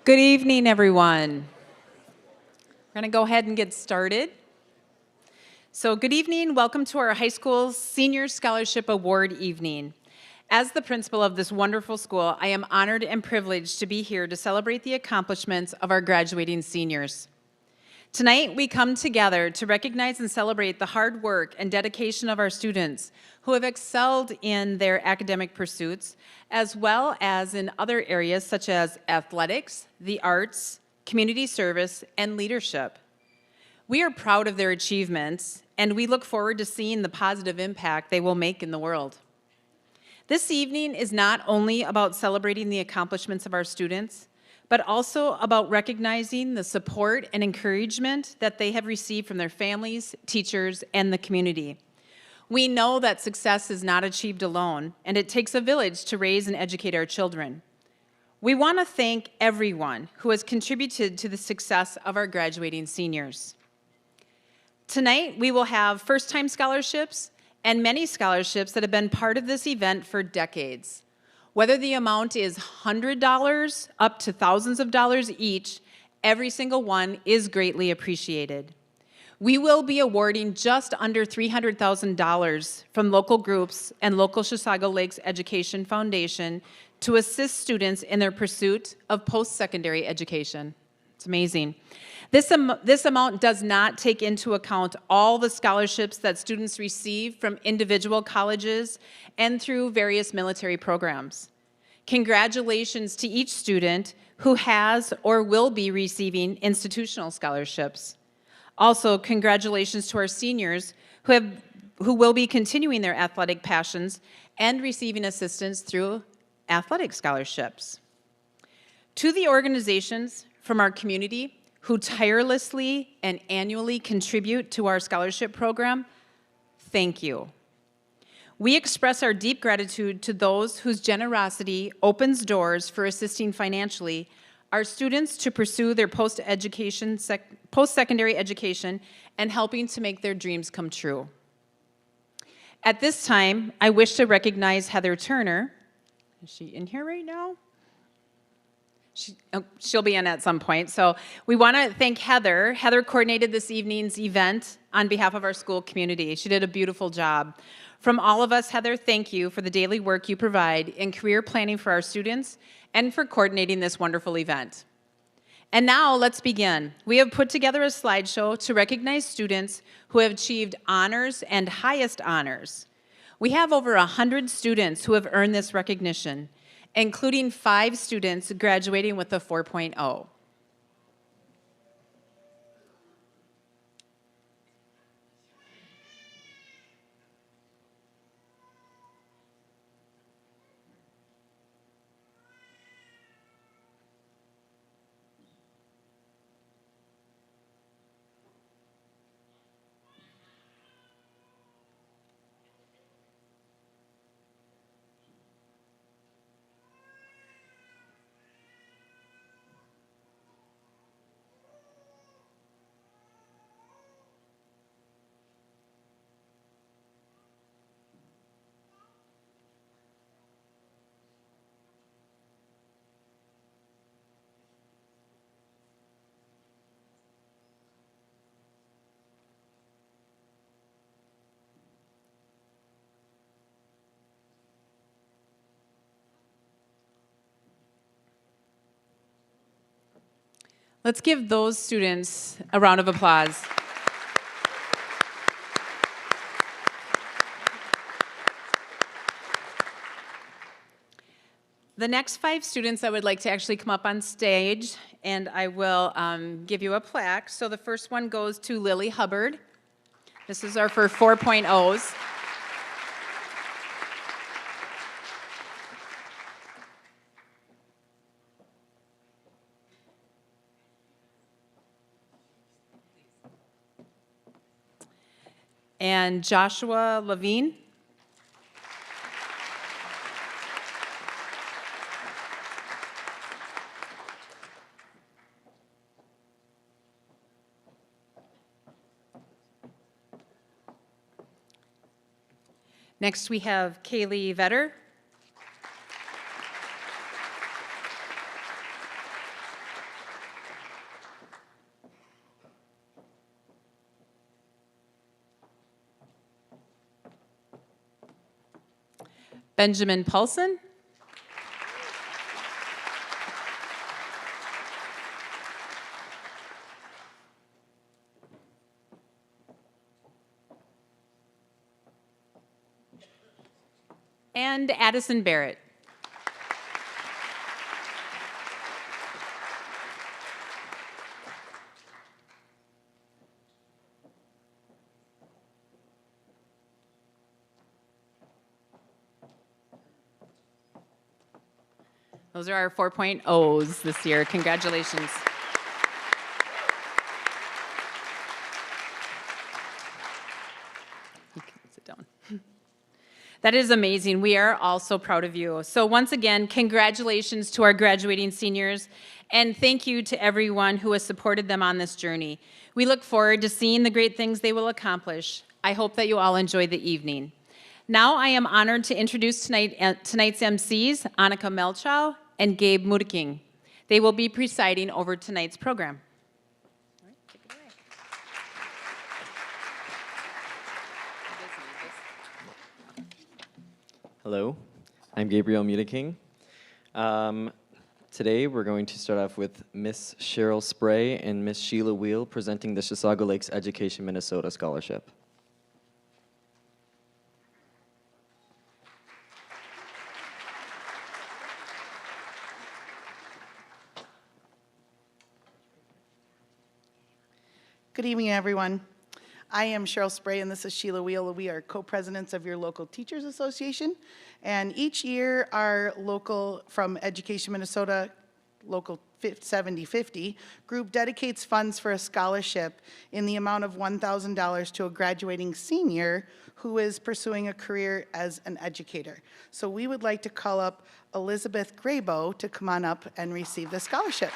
Good evening, everyone. We're going to go ahead and get started. So good evening. Welcome to our high school Senior Scholarship Award evening. As the principal of this wonderful school, I am honored and privileged to be here to celebrate the accomplishments of our graduating seniors. Tonight, we come together to recognize and celebrate the hard work and dedication of our students who have excelled in their academic pursuits, as well as in other areas such as athletics, the arts, community service, and leadership. We are proud of their achievements, and we look forward to seeing the positive impact they will make in the world. This evening is not only about celebrating the accomplishments of our students, but also about recognizing the support and encouragement that they have received from their families, teachers, and the community. We know that success is not achieved alone, and it takes a village to raise and educate our children. We want to thank everyone who has contributed to the success of our graduating seniors. Tonight, we will have first-time scholarships and many scholarships that have been part of this event for decades. Whether the amount is $100 up to thousands of dollars each, every single one is greatly appreciated. We will be awarding just under $300,000 from local groups and local Chisago Lakes Education Foundation to assist students in their pursuit of post-secondary education. It's amazing. This amount does not take into account all the scholarships that students receive from individual colleges and through various military programs. Congratulations to each student who has or will be receiving institutional scholarships. Also, congratulations to our seniors who will be continuing their athletic passions and receiving assistance through athletic scholarships. To the organizations from our community who tirelessly and annually contribute to our scholarship program, thank you. We express our deep gratitude to those whose generosity opens doors for assisting financially our students to pursue their post-secondary education and helping to make their dreams come true. At this time, I wish to recognize Heather Turner. Is she in here right now? She'll be in at some point. So we want to thank Heather. Heather coordinated this evening's event on behalf of our school community. She did a beautiful job. From all of us, Heather, thank you for the daily work you provide in career planning for our students and for coordinating this wonderful event. And now let's begin. We have put together a slideshow to recognize students who have achieved honors and highest honors. We have over 100 students who have earned this recognition, including 5 students graduating with a 4.0. Let's give those students a round of applause. The next 5 students I would like to actually come up on stage, and I will give you a plaque. So the first one goes to Lily Hubbard. This is our for 4.0s. And Joshua Levine. Next, we have Kaylee Vetter. Benjamin Paulson. And Addison Barrett. Those are our 4.0s this year. Congratulations. You can sit down. That is amazing. We are all so proud of you. So once again, congratulations to our graduating seniors, and thank you to everyone who has supported them on this journey. We look forward to seeing the great things they will accomplish. I hope that you all enjoy the evening. Now I am honored to introduce tonight's MCs, Annika Melchow and Gabe Mudeking. They will be presiding over tonight's program. All right, take it away. Hello, I'm Gabriel Mudeking. Today we're going to start off with Miss Cheryl Spray and Miss Sheila Wheel presenting the Chisago Lakes Education Minnesota Scholarship. Good evening, everyone. I am Cheryl Spray, and this is Sheila Wheel. We are co-presidents of your local Teachers Association. And each year, our local, from Education Minnesota, local 7050 group dedicates funds for a scholarship in the amount of $1,000 to a graduating senior who is pursuing a career as an educator. So we would like to call up Elizabeth Graybo to come on up and receive the scholarship.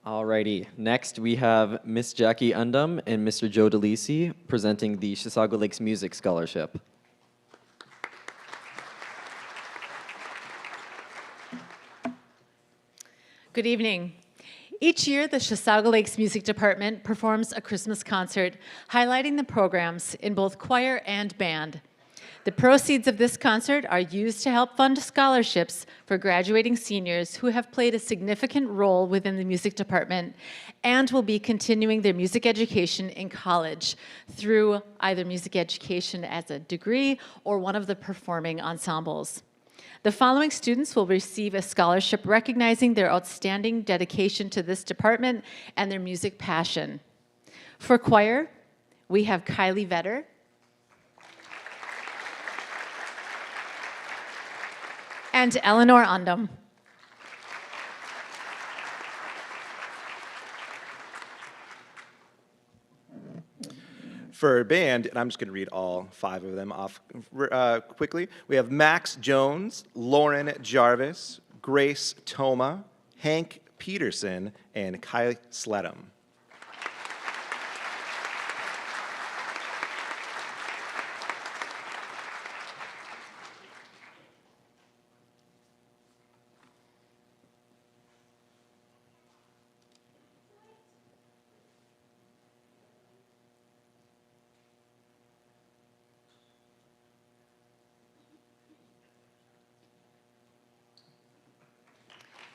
Alrighty, next we have Miss Jackie Undum and Mr. Joe DeLisi presenting the Chisago Lakes Music Scholarship. Good evening. Each year, the Chisago Lakes Music Department performs a Christmas concert highlighting the programs in both choir and band. The proceeds of this concert are used to help fund scholarships for graduating seniors who have played a significant role within the music department and will be continuing their music education in college through either music education as a degree or one of the performing ensembles. The following students will receive a scholarship recognizing their outstanding dedication to this department and their music passion. For choir, we have Kylie Vetter, and Eleanor Undum. For band, and I'm just going to read all 5 of them off quickly, we have Max Jones, Lauren Jarvis, Grace Toma, Hank Peterson, and Kai Sledham.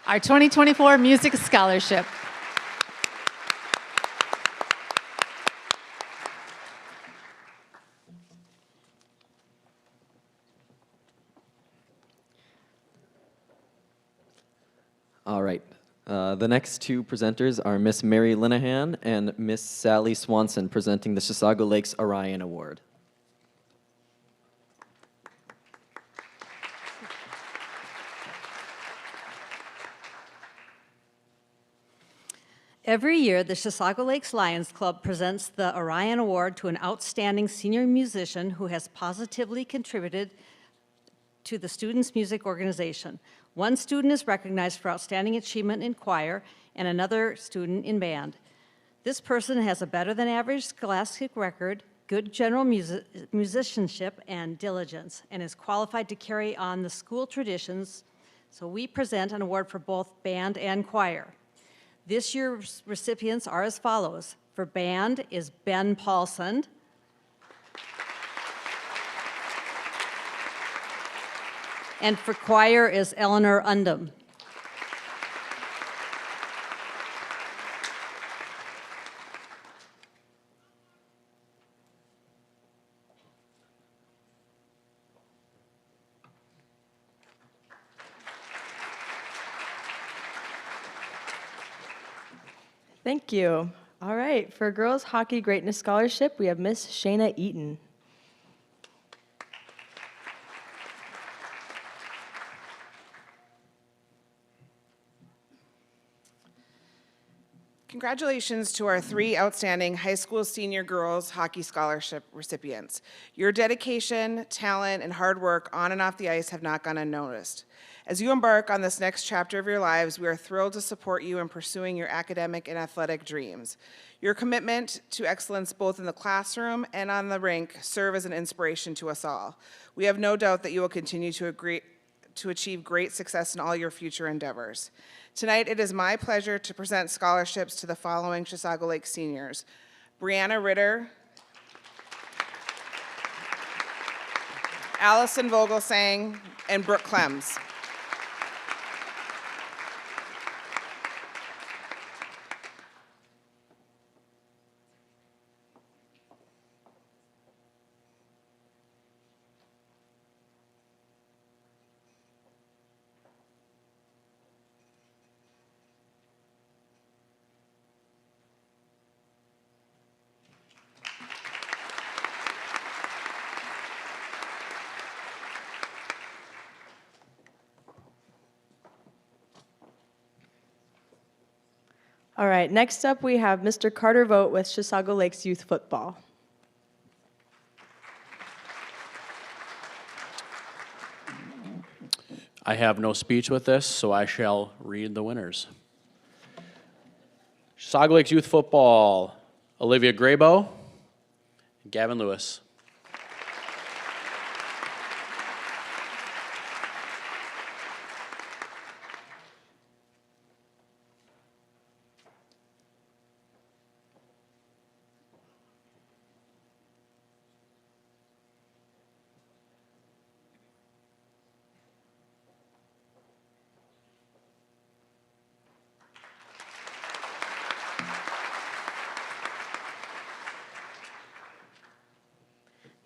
Our 2024 Music Scholarship. All right, the next 2 presenters are Miss Mary Linehan and Miss Sally Swanson presenting the Chisago Lakes Orion Award. Every year, the Chisago Lakes Lions Club presents the Orion Award to an outstanding senior musician who has positively contributed to the Students' Music Organization. One student is recognized for outstanding achievement in choir and another student in band. This person has a better-than-average scholastic record, good general musicianship, and diligence, and is qualified to carry on the school traditions. So we present an award for both band and choir. This year's recipients are as follows. For band is Ben Paulson. And for choir is Eleanor Undum. Thank you. All right, for Girls Hockey Greatness Scholarship, we have Miss Shayna Eaton. Congratulations to our 3 outstanding high school senior girls hockey scholarship recipients. Your dedication, talent, and hard work on and off the ice have not gone unnoticed. As you embark on this next chapter of your lives, we are thrilled to support you in pursuing your academic and athletic dreams. Your commitment to excellence both in the classroom and on the rink serve as an inspiration to us all. We have no doubt that you will continue to achieve great success in all your future endeavors. Tonight, it is my pleasure to present scholarships to the following Chisago Lake seniors: Brianna Ritter, Allison Vogelsang, and Brooke Clems. All right, next up we have Mr. Carter Vogt with Chisago Lakes Youth Football. I have no speech with this, so I shall read the winners. Chisago Lakes Youth Football, Olivia Graybow, and Gavin Lewis.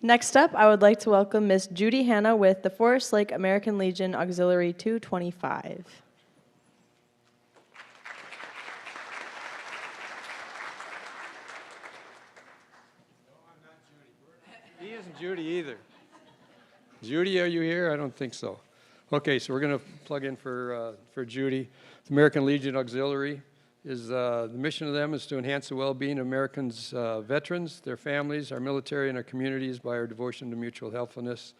Next up, I would like to welcome Miss Judy Hanna with the Forest Lake American Legion Auxiliary 225. He isn't Judy either. Judy, are you here? I don't think so. Okay, so we're going to plug in for Judy. The American Legion Auxiliary is the mission of them is to enhance the well-being of Americans, veterans, their families, our military, and our communities by our devotion to mutual helpfulness.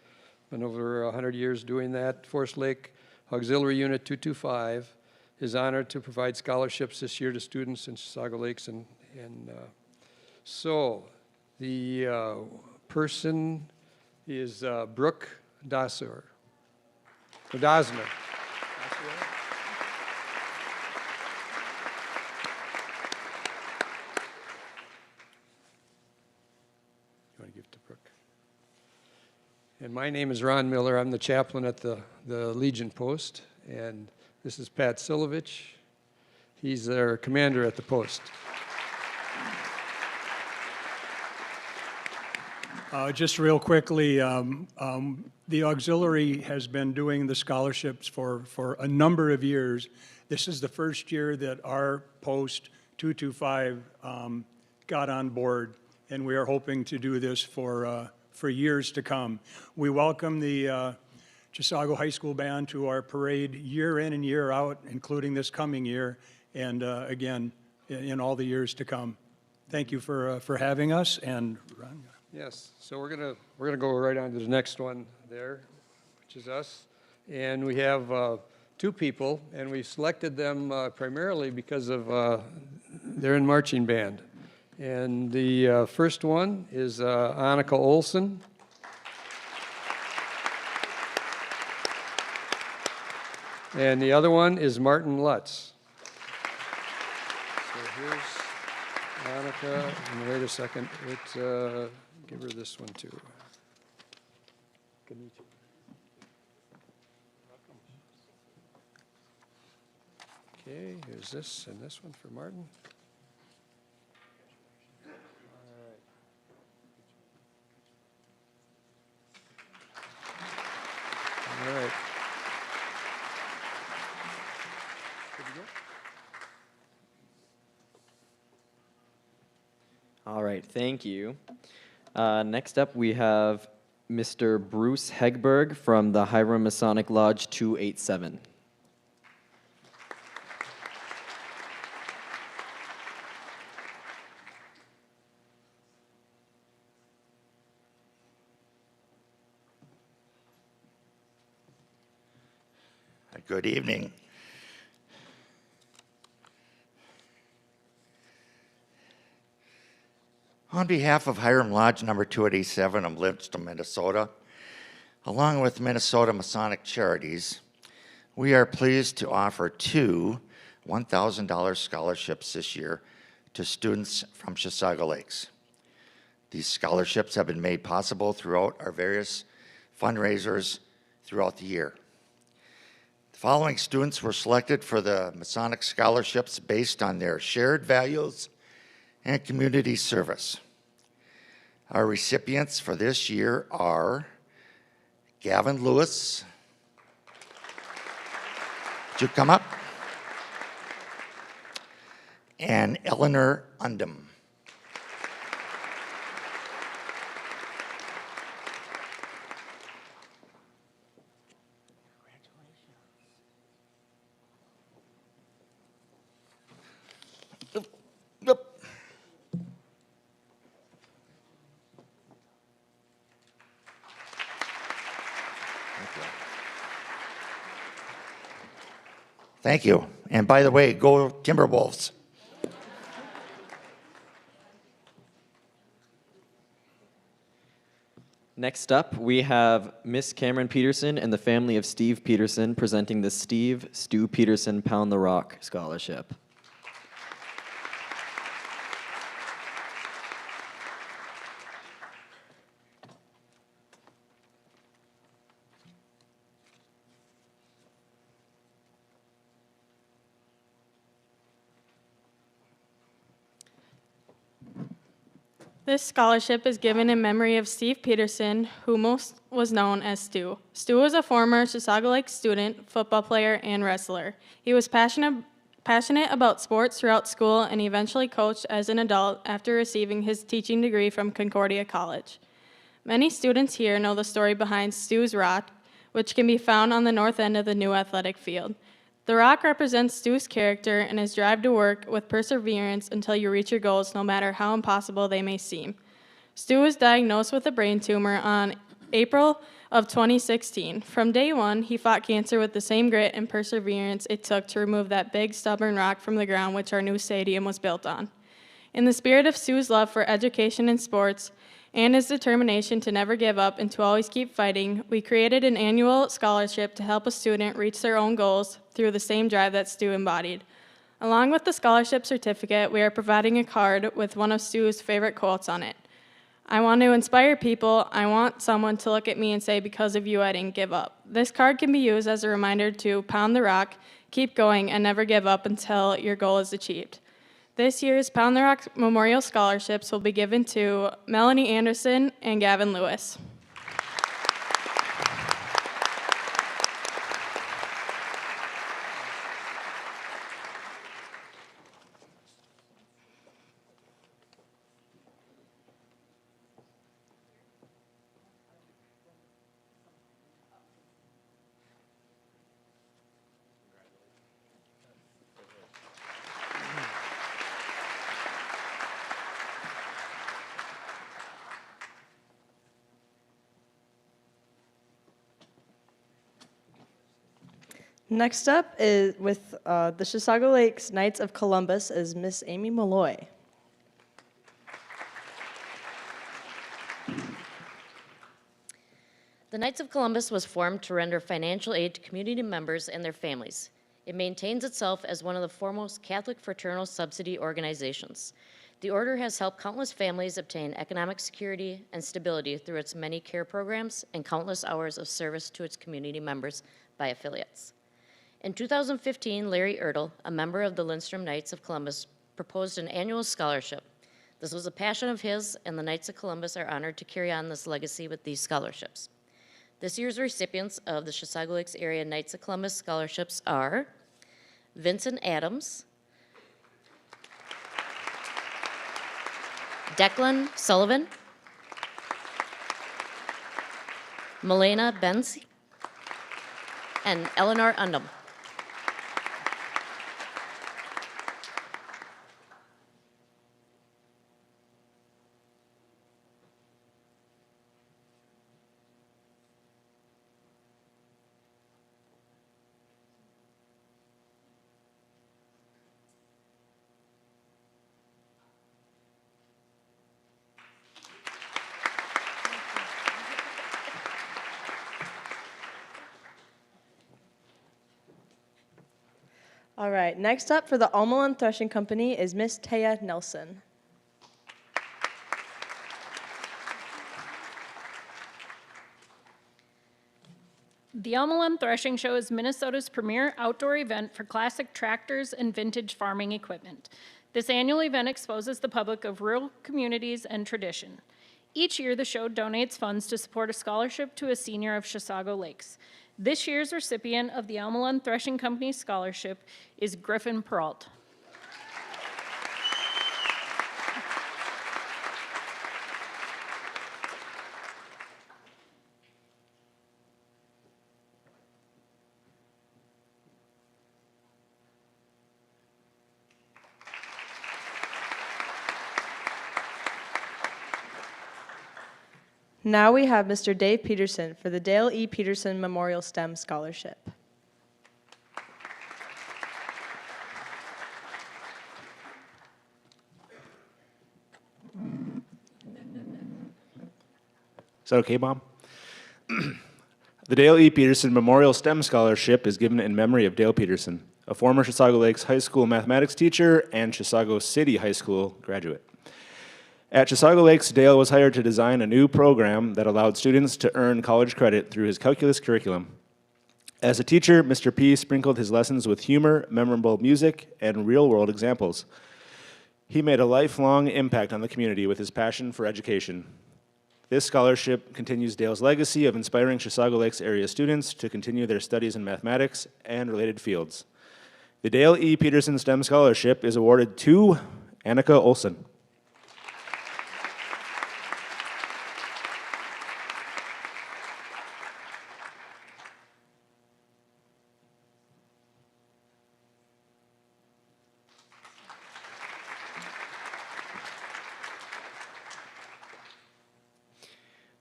Been over 100 years doing that. Forest Lake Auxiliary Unit 225 is honored to provide scholarships this year to students in Chisago Lakes, and so the person is Brooke Dosner. And my name is Ron Miller. I'm the chaplain at the Legion Post. And this is Pat Silovich. He's our commander at the post. Just real quickly, the auxiliary has been doing the scholarships for a number of years. This is the first year that our post 225 got on board, and we are hoping to do this for years to come. We welcome the Chisago High School Band to our parade year in and year out, including this coming year, and again, in all the years to come. Thank you for having us, and Ron. Yes, so we're gonna go right on to the next one there, which is us. And we have 2 people, and we selected them primarily because of they're in marching band. And the first one is Annika Olson. And the other one is Martin Lutz. So here's Annika, and wait a second, give her this one too. Okay, here's this, and this one for Martin. All right. All right, thank you. Next up, we have Mr. Bruce Hegberg from the Hiram Masonic Lodge 287. Good evening. On behalf of Hiram Lodge number 287 of Livingston, Minnesota, along with Minnesota Masonic Charities, we are pleased to offer 2 $1,000 scholarships this year to students from Chisago Lakes. These scholarships have been made possible throughout our various fundraisers throughout the year. The following students were selected for the Masonic scholarships based on their shared values and community service. Our recipients for this year are Gavin Lewis. Would you come up? And Eleanor Undum. Thank you. And by the way, go Timberwolves. Next up, we have Miss Cameron Peterson and the family of Steve Peterson presenting the Stu Peterson Pound the Rock Scholarship. This scholarship is given in memory of Steve Peterson, who most was known as Stu. Stu was a former Chisago Lake student, football player, and wrestler. He was passionate about sports throughout school and eventually coached as an adult after receiving his teaching degree from Concordia College. Many students here know the story behind Stu's Rock, which can be found on the north end of the new athletic field. The rock represents Stu's character and his drive to work with perseverance until you reach your goals, no matter how impossible they may seem. Stu was diagnosed with a brain tumor on April of 2016. From day one, he fought cancer with the same grit and perseverance it took to remove that big, stubborn rock from the ground which our new stadium was built on. In the spirit of Stu's love for education and sports, and his determination to never give up and to always keep fighting, we created an annual scholarship to help a student reach their own goals through the same drive that Stu embodied. Along with the scholarship certificate, we are providing a card with one of Stu's favorite quotes on it. I want to inspire people. I want someone to look at me and say, because of you, I didn't give up. This card can be used as a reminder to pound the rock, keep going, and never give up until your goal is achieved. This year's Pound the Rock Memorial Scholarships will be given to Melanie Anderson and Gavin Lewis. Next up is with the Chisago Lakes Knights of Columbus is Miss Amy Malloy. The Knights of Columbus was formed to render financial aid to community members and their families. It maintains itself as one of the foremost Catholic fraternal subsidy organizations. The order has helped countless families obtain economic security and stability through its many care programs and countless hours of service to its community members by affiliates. In 2015, Larry Ertl, a member of the Lindstrom Knights of Columbus, proposed an annual scholarship. This was a passion of his, and the Knights of Columbus are honored to carry on this legacy with these scholarships. This year's recipients of the Chisago Lakes Area Knights of Columbus scholarships are Vincent Adams, Declan Sullivan, Milena Benz, and Eleanor Undum. All right, next up for the Almaland Threshing Company is Miss Taya Nelson. The Almaland Threshing Show is Minnesota's premier outdoor event for classic tractors and vintage farming equipment. This annual event exposes the public of rural communities and tradition. Each year, the show donates funds to support a scholarship to a senior of Chisago Lakes. This year's recipient of the Almaland Threshing Company Scholarship is Griffin Peralt. Now we have Mr. Dave Peterson for the Dale E. Peterson Memorial STEM Scholarship. Is that okay, Mom? The Dale E. Peterson Memorial STEM Scholarship is given in memory of Dale Peterson, a former Chisago Lakes High School mathematics teacher and Chisago City High School graduate. At Chisago Lakes, Dale was hired to design a new program that allowed students to earn college credit through his calculus curriculum. As a teacher, Mr. P sprinkled his lessons with humor, memorable music, and real-world examples. He made a lifelong impact on the community with his passion for education. This scholarship continues Dale's legacy of inspiring Chisago Lakes area students to continue their studies in mathematics and related fields. The Dale E. Peterson STEM Scholarship is awarded to Annika Olson.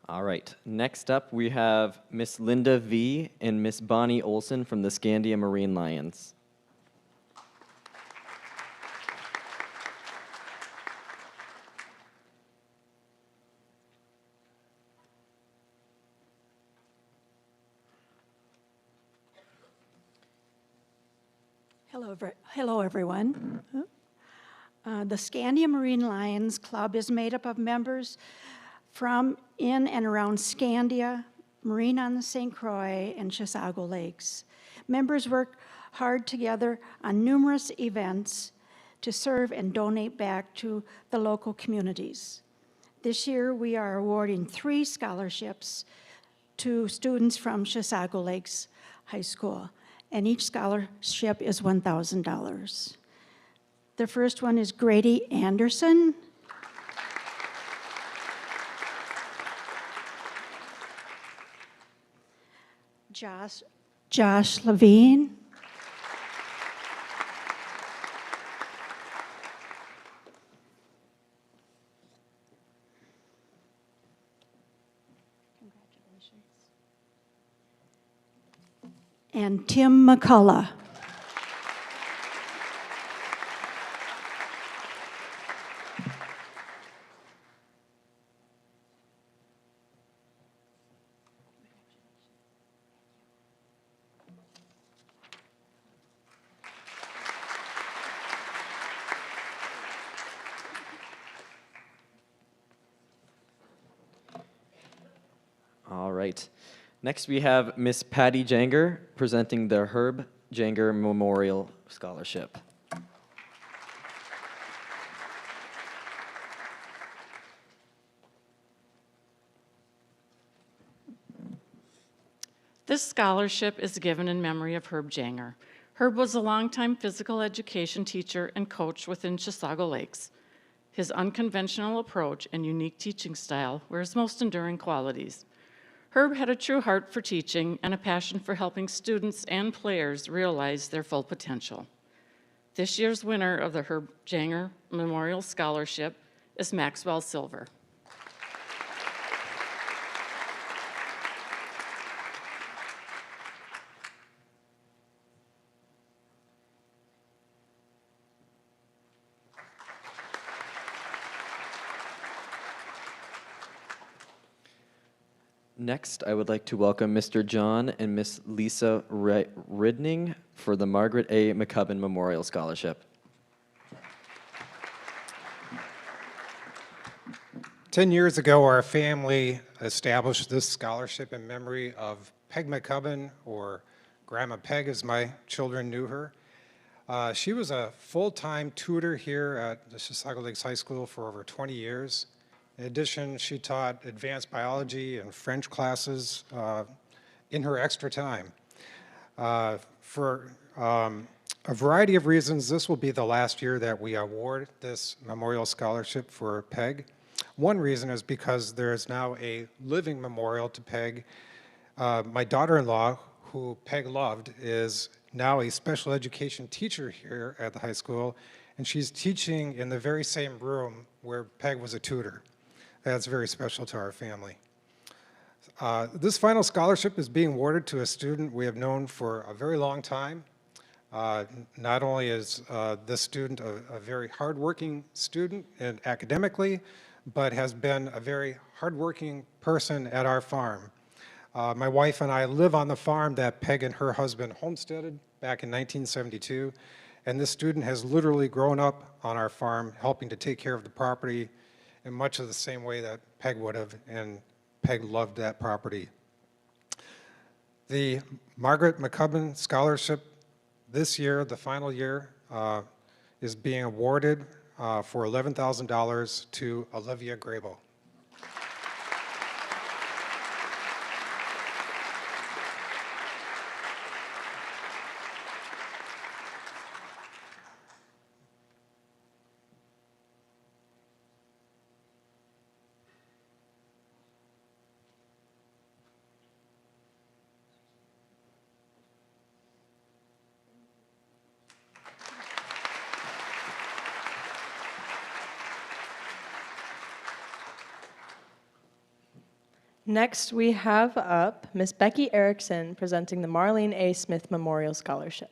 All right, next up we have Miss Linda V. and Miss Bonnie Olson from the Scandia Marine Lions. Hello, everyone. The Scandia Marine Lions Club is made up of members from in and around Scandia, Marine on the St. Croix, and Chisago Lakes. Members work hard together on numerous events to serve and donate back to the local communities. This year, we are awarding 3 scholarships to students from Chisago Lakes High School, and each scholarship is $1,000. The first one is Grady Anderson. Josh Levine. and Tim McCullough. All right. Next, we have Miss Patty Janger presenting the Herb Janger Memorial Scholarship. This scholarship is given in memory of Herb Janger. Herb was a longtime physical education teacher and coach within Chisago Lakes. His unconventional approach and unique teaching style were his most enduring qualities. Herb had a true heart for teaching and a passion for helping students and players realize their full potential. This year's winner of the Herb Janger Memorial Scholarship is Maxwell Silver. Next, I would like to welcome Mr. John and Miss Lisa Ridning for the Margaret A. McCubbin Memorial Scholarship. 10 years ago, our family established this scholarship in memory of Peg McCubbin, or Grandma Peg as my children knew her. She was a full-time tutor here at the Chisago Lakes High School for over 20 years. In addition, she taught advanced biology and French classes in her extra time. For a variety of reasons, this will be the last year that we award this memorial scholarship for Peg. One reason is because there is now a living memorial to Peg. My daughter-in-law, who Peg loved, is now a special education teacher here at the high school, and she's teaching in the very same room where Peg was a tutor. That's very special to our family. This final scholarship is being awarded to a student we have known for a very long time. Not only is this student a very hardworking student and academically, but has been a very hardworking person at our farm. My wife and I live on the farm that Peg and her husband homesteaded back in 1972, and this student has literally grown up on our farm, helping to take care of the property in much of the same way that Peg would have, and Peg loved that property. The Margaret McCubbin Scholarship this year, the final year, is being awarded for $11,000 to Olivia Grabo. Next, we have up Miss Becky Erickson presenting the Marlene A. Smith Memorial Scholarship.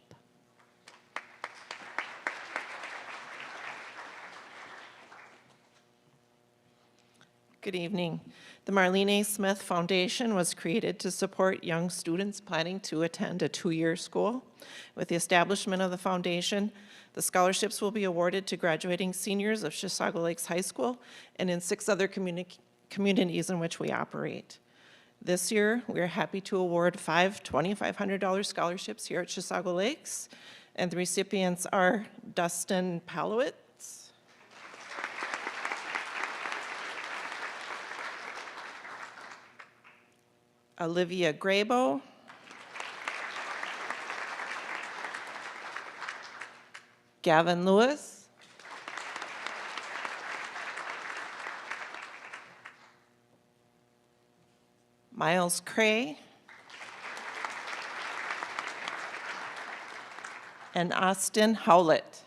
Good evening. The Marlene A. Smith Foundation was created to support young students planning to attend a two-year school. With the establishment of the foundation, the scholarships will be awarded to graduating seniors of Chisago Lakes High School and in 6 other communities in which we operate. This year, we are happy to award 5 $2,500 scholarships here at Chisago Lakes, and the recipients are Dustin Palowitz, Olivia Grabo, Gavin Lewis, Miles Cray, and Austin Howlett.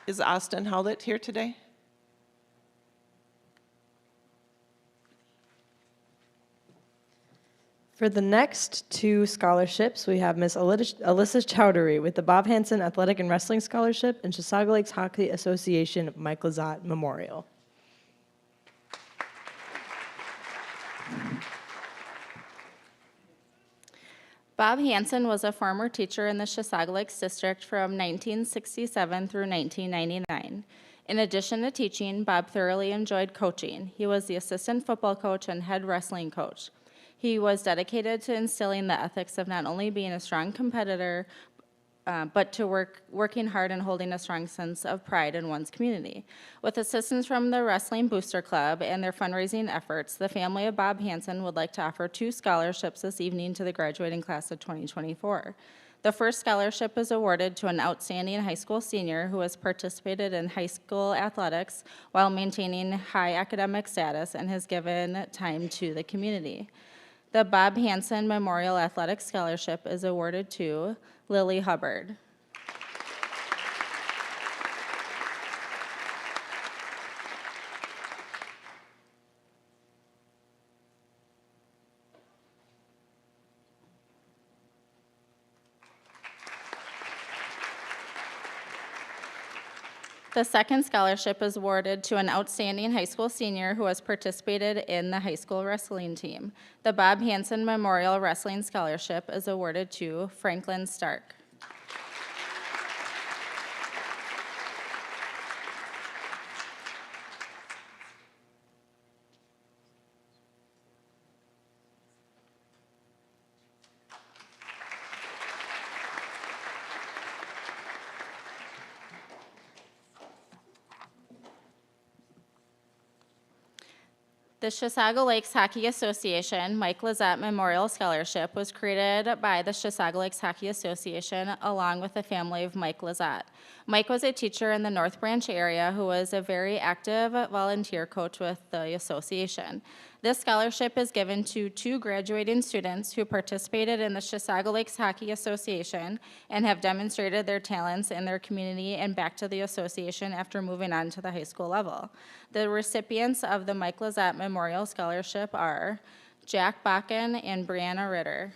Is Austin Howlett here today? For the next two scholarships, we have Miss Alyssa Chowdhury with the Bob Hansen Athletic and Wrestling Scholarship and Chisago Lakes Hockey Association Mike Lazat Memorial. Bob Hansen was a former teacher in the Chisago Lakes District from 1967 through 1999. In addition to teaching, Bob thoroughly enjoyed coaching. He was the assistant football coach and head wrestling coach. He was dedicated to instilling the ethics of not only being a strong competitor, but to working hard and holding a strong sense of pride in one's community. With assistance from the Wrestling Booster Club and their fundraising efforts, the family of Bob Hansen would like to offer 2 scholarships this evening to the graduating class of 2024. The first scholarship is awarded to an outstanding high school senior who has participated in high school athletics while maintaining high academic status and has given time to the community. The Bob Hansen Memorial Athletic Scholarship is awarded to Lily Hubbard. The second scholarship is awarded to an outstanding high school senior who has participated in the high school wrestling team. The Bob Hansen Memorial Wrestling Scholarship is awarded to Franklin Stark. The Chisago Lakes Hockey Association Mike Lazat Memorial Scholarship was created by the Chisago Lakes Hockey Association along with the family of Mike Lazat. Mike was a teacher in the North Branch area who was a very active volunteer coach with the association. This scholarship is given to 2 graduating students who participated in the Chisago Lakes Hockey Association and have demonstrated their talents in their community and back to the association after moving on to the high school level. The recipients of the Mike Lazat Memorial Scholarship are Jack Bakken and Brianna Ritter.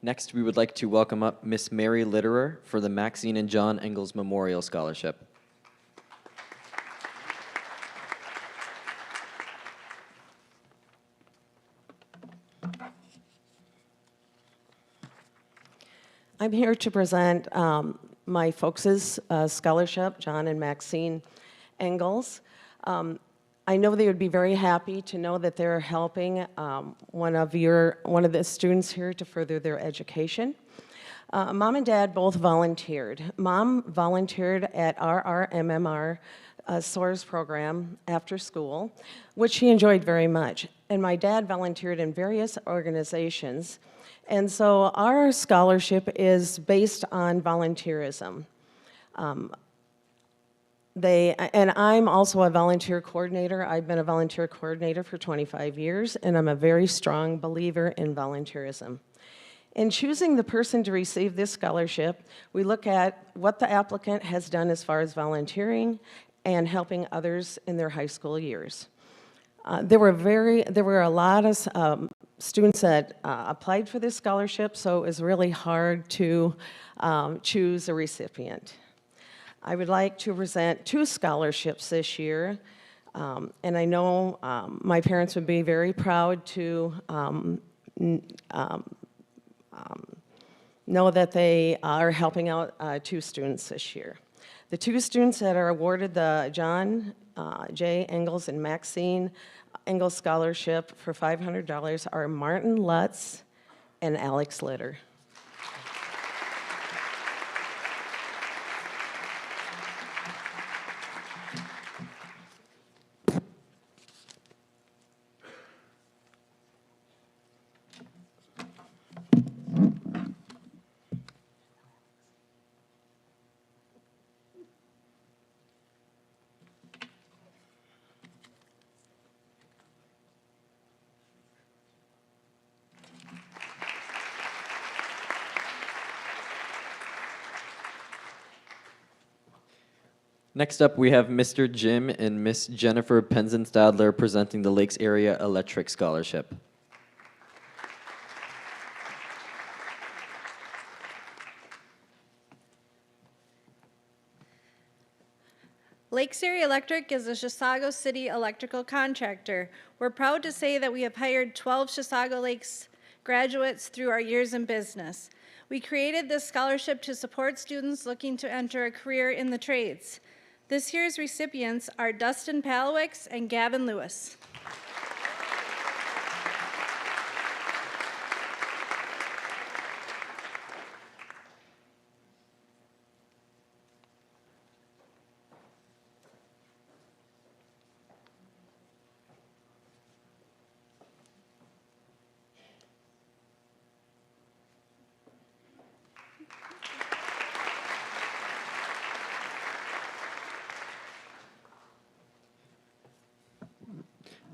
Next, we would like to welcome up Miss Mary Litterer for the Maxine and John Engels Memorial Scholarship. I'm here to present my folks' scholarship, John and Maxine Engels. I know they would be very happy to know that they're helping one of the students here to further their education. Mom and Dad both volunteered. Mom volunteered at RRMMR SOARS program after school, which she enjoyed very much. And my dad volunteered in various organizations. And so our scholarship is based on volunteerism. And I'm also a volunteer coordinator. I've been a volunteer coordinator for 25 years, and I'm a very strong believer in volunteerism. In choosing the person to receive this scholarship, we look at what the applicant has done as far as volunteering and helping others in their high school years. There were a lot of students that applied for this scholarship, so it was really hard to choose a recipient. I would like to present 2 scholarships this year, and I know my parents would be very proud to know that they are helping out 2 students this year. The 2 students that are awarded the John J. Engels and Maxine Engels Scholarship for $500 are Martin Lutz and Alex Litter. Next up, we have Mr. Jim and Miss Jennifer Penzenstadler presenting the Lakes Area Electric Scholarship. Lakes Area Electric is a Chisago City electrical contractor. We're proud to say that we have hired 12 Chisago Lakes graduates through our years in business. We created this scholarship to support students looking to enter a career in the trades. This year's recipients are Dustin Palowicz and Gavin Lewis.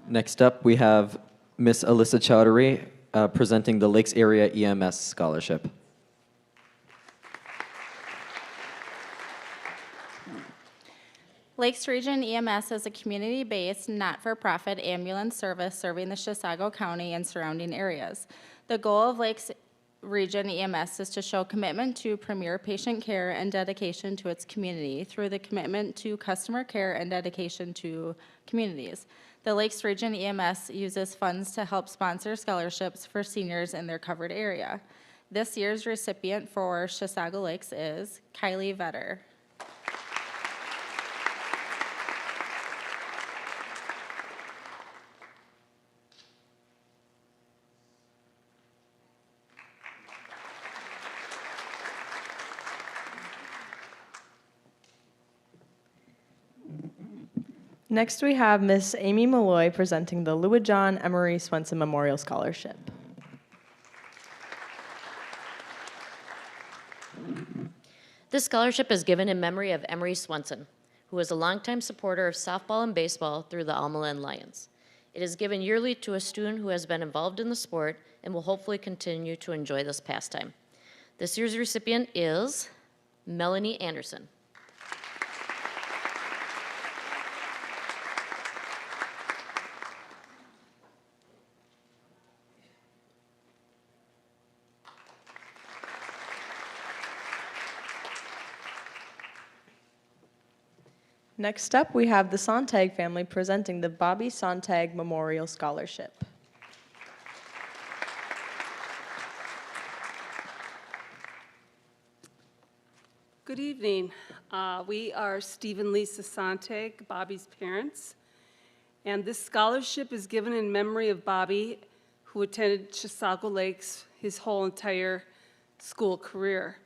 Next up, we have Miss Alyssa Chowdhury presenting the Lakes Area EMS Scholarship. Lakes Region EMS is a community-based, not-for-profit ambulance service serving the Chisago County and surrounding areas. The goal of Lakes Region EMS is to show commitment to premier patient care and dedication to its community through the commitment to customer care and dedication to communities. The Lakes Region EMS uses funds to help sponsor scholarships for seniors in their covered area. This year's recipient for Chisago Lakes is Kylie Vetter. Next, we have Miss Amy Malloy presenting the Louis John Emery Swenson Memorial Scholarship. This scholarship is given in memory of Emery Swenson, who was a longtime supporter of softball and baseball through the Almaland Lions. It is given yearly to a student who has been involved in the sport and will hopefully continue to enjoy this pastime. This year's recipient is Melanie Anderson. Next up, we have the Sontag family presenting the Bobby Sontag Memorial Scholarship. Good evening. We are Steve and Lisa Sontag, Bobby's parents, and this scholarship is given in memory of Bobby, who attended Chisago Lakes his whole entire school career.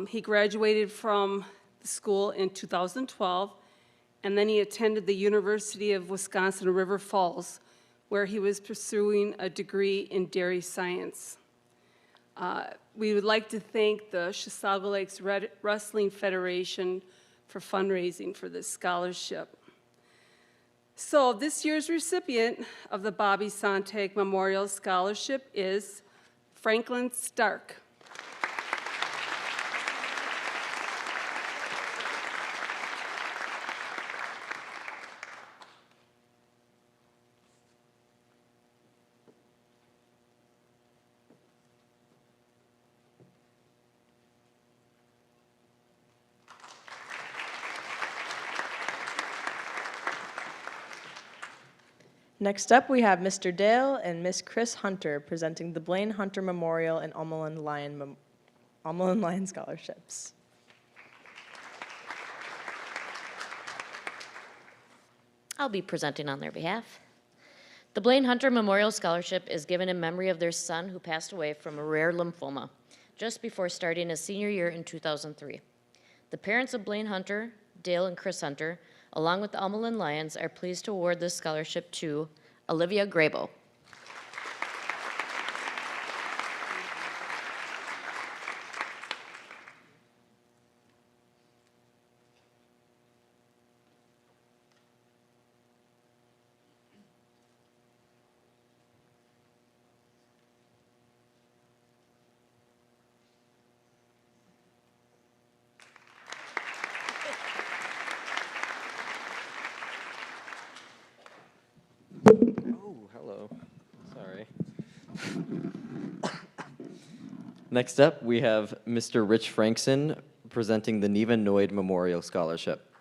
He graduated from the school in 2012, and then he attended the University of Wisconsin River Falls, where he was pursuing a degree in dairy science. We would like to thank the Chisago Lakes Wrestling Federation for fundraising for this scholarship. So this year's recipient of the Bobby Sontag Memorial Scholarship is Franklin Stark. Next up, we have Mr. Dale and Miss Chris Hunter presenting the Blaine Hunter Memorial and Almaland Lion Scholarships. I'll be presenting on their behalf. The Blaine Hunter Memorial Scholarship is given in memory of their son who passed away from a rare lymphoma just before starting his senior year in 2003. The parents of Blaine Hunter, Dale and Chris Hunter, along with the Almaland Lions, are pleased to award this scholarship to Olivia Grabo. Next up, we have Mr. Rich Frankson presenting the Neva Noyd Memorial Scholarship.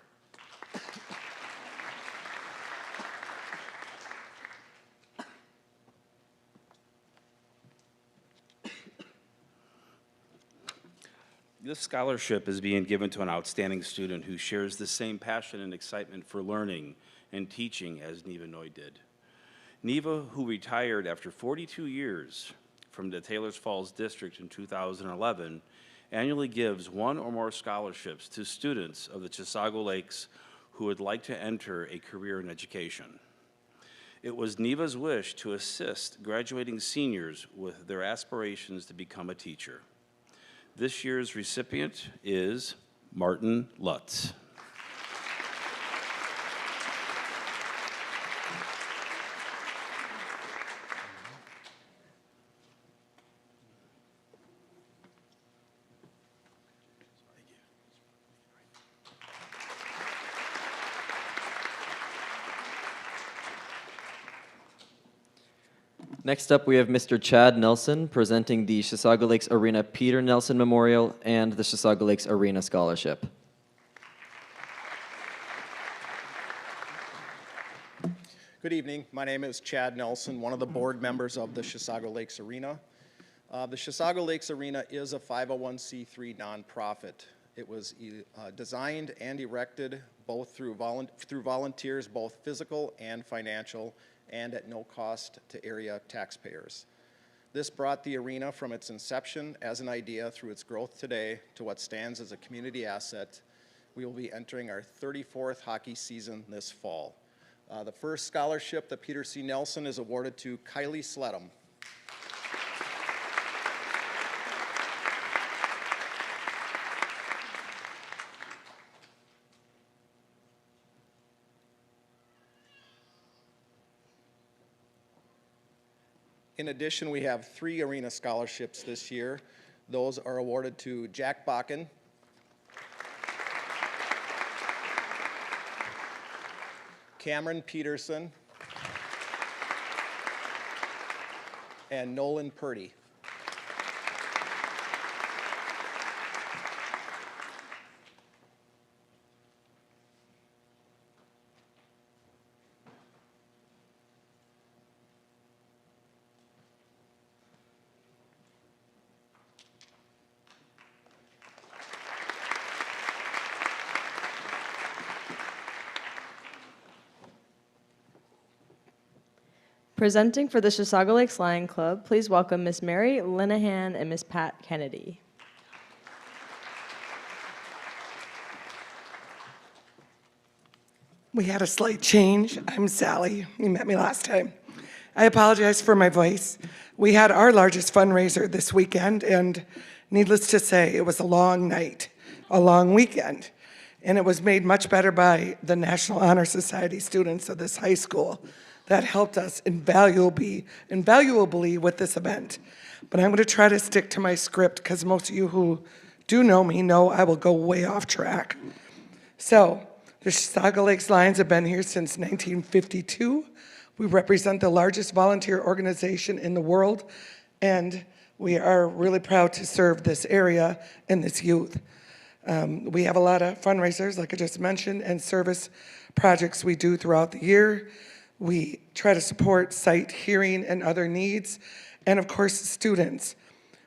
This scholarship is being given to an outstanding student who shares the same passion and excitement for learning and teaching as Neva Noyd did. Neva, who retired after 42 years from the Taylors Falls District in 2011, annually gives one or more scholarships to students of the Chisago Lakes who would like to enter a career in education. It was Neva's wish to assist graduating seniors with their aspirations to become a teacher. This year's recipient is Martin Lutz. Next up, we have Mr. Chad Nelson presenting the Chisago Lakes Arena Peter Nelson Memorial and the Chisago Lakes Arena Scholarship. Good evening. My name is Chad Nelson, one of the board members of the Chisago Lakes Arena. The Chisago Lakes Arena is a 501c3 nonprofit. It was designed and erected both through volunteers, both physical and financial, and at no cost to area taxpayers. This brought the arena from its inception as an idea through its growth today to what stands as a community asset. We will be entering our 34th hockey season this fall. The first scholarship that Peter C. Nelson is awarded to Kylie Sledham. In addition, we have 3 arena scholarships this year. Those are awarded to Jack Bakken, Cameron Peterson, and Nolan Purdy. Presenting for the Chisago Lakes Lion Club, please welcome Miss Mary Linehan and Miss Pat Kennedy. We had a slight change. I'm Sally. You met me last time. I apologize for my voice. We had our largest fundraiser this weekend, and needless to say, it was a long night, a long weekend. And it was made much better by the National Honor Society students of this high school that helped us invaluably with this event. But I'm going to try to stick to my script because most of you who do know me know I will go way off track. So, the Chisago Lakes Lions have been here since 1952. We represent the largest volunteer organization in the world, and we are really proud to serve this area and this youth. We have a lot of fundraisers, like I just mentioned, and service projects we do throughout the year. We try to support sight, hearing, and other needs, and of course, students.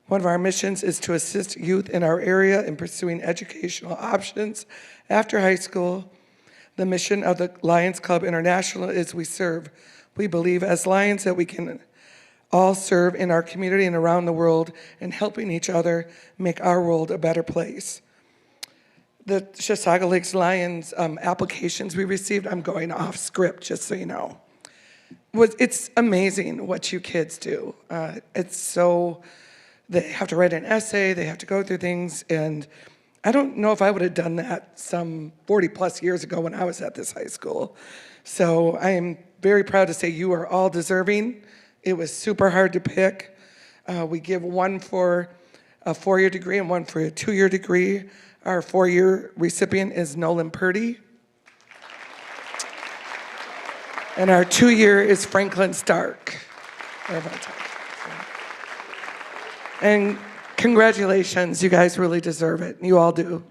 One of our missions is to assist youth in our area in pursuing educational options after high school. The mission of the Lions Club International is we believe as Lions that we can all serve in our community and around the world and helping each other make our world a better place. The Chisago Lakes Lions applications we received, I'm going off script just so you know. It's amazing what you kids do. They have to write an essay, they have to go through things, and I don't know if I would have done that some 40 plus years ago when I was at this high school. So I am very proud to say you are all deserving. It was super hard to pick. We give one for a 4-year degree and one for a 2-year degree. Our 4-year recipient is Nolan Purdy. And our 2-year is Franklin Stark. And Congratulations, you guys really deserve it. You all do.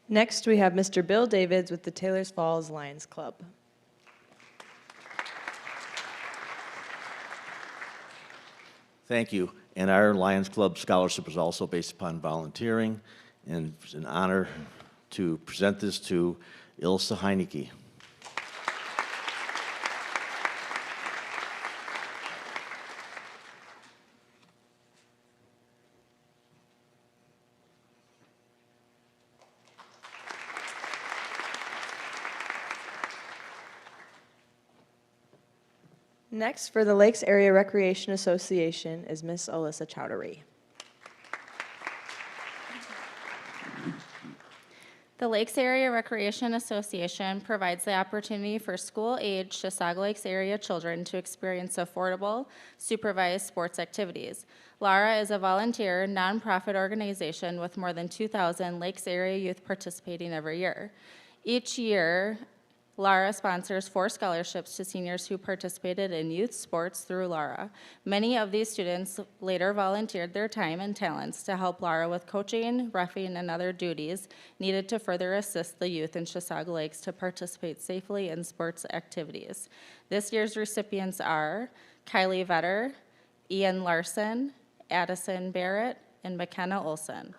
Next, we have Mr. Bill Davids with the Taylors Falls Lions Club. Thank you. And our Lions Club scholarship is also based upon volunteering, and it's an honor to present this to Ilsa Heineke. Next, for the Lakes Area Recreation Association is Miss Alyssa Chowdhury. The Lakes Area Recreation Association provides the opportunity for school-age Chisago Lakes area children to experience affordable, supervised sports activities. LARA is a volunteer, nonprofit organization with more than 2,000 Lakes area youth participating every year. Each year, LARA sponsors 4 scholarships to seniors who participated in youth sports through LARA. Many of these students later volunteered their time and talents to help LARA with coaching, roughing, and other duties needed to further assist the youth in Chisago Lakes to participate safely in sports activities. This year's recipients are Kylie Vetter, Ian Larson, Addison Barrett, and McKenna Olson.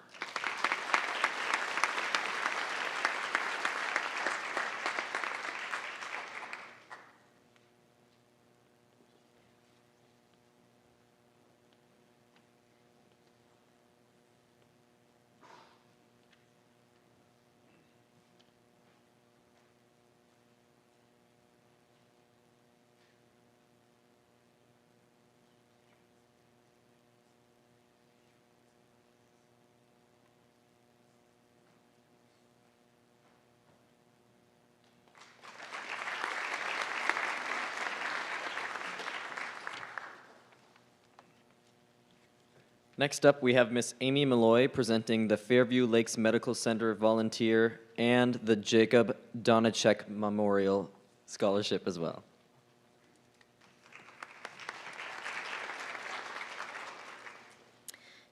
Next up, we have Miss Amy Malloy presenting the Fairview Lakes Medical Center Volunteer and the Jacob Donachek Memorial Scholarship as well.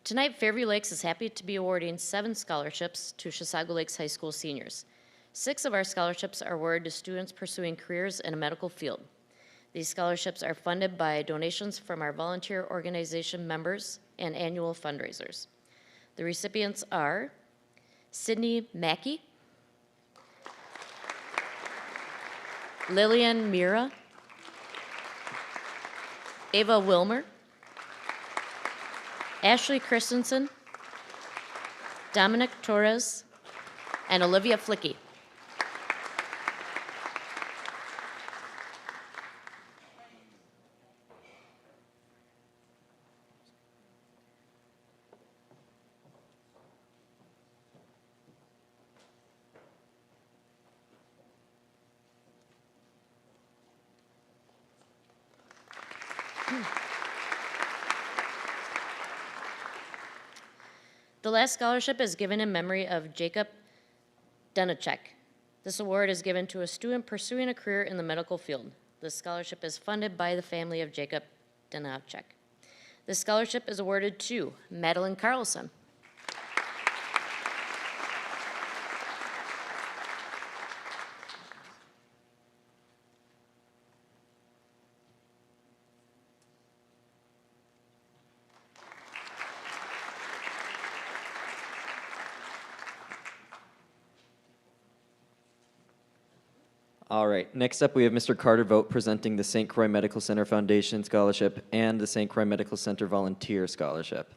Tonight, Fairview Lakes is happy to be awarding 7 scholarships to Chisago Lakes High School seniors. 6 of our scholarships are awarded to students pursuing careers in a medical field. These scholarships are funded by donations from our volunteer organization members and annual fundraisers. The recipients are Sydney Mackey, Lillian Mira, Ava Wilmer, Ashley Christensen, Dominic Torres, and Olivia Flicky. The last scholarship is given in memory of Jacob Donachek. This award is given to a student pursuing a career in the medical field. This scholarship is funded by the family of Jacob Donachek. This scholarship is awarded to Madeline Carlson. All right, next up we have Mr. Carter Vogt presenting the St. Croix Medical Center Foundation Scholarship and the St. Croix Medical Center Volunteer Scholarship.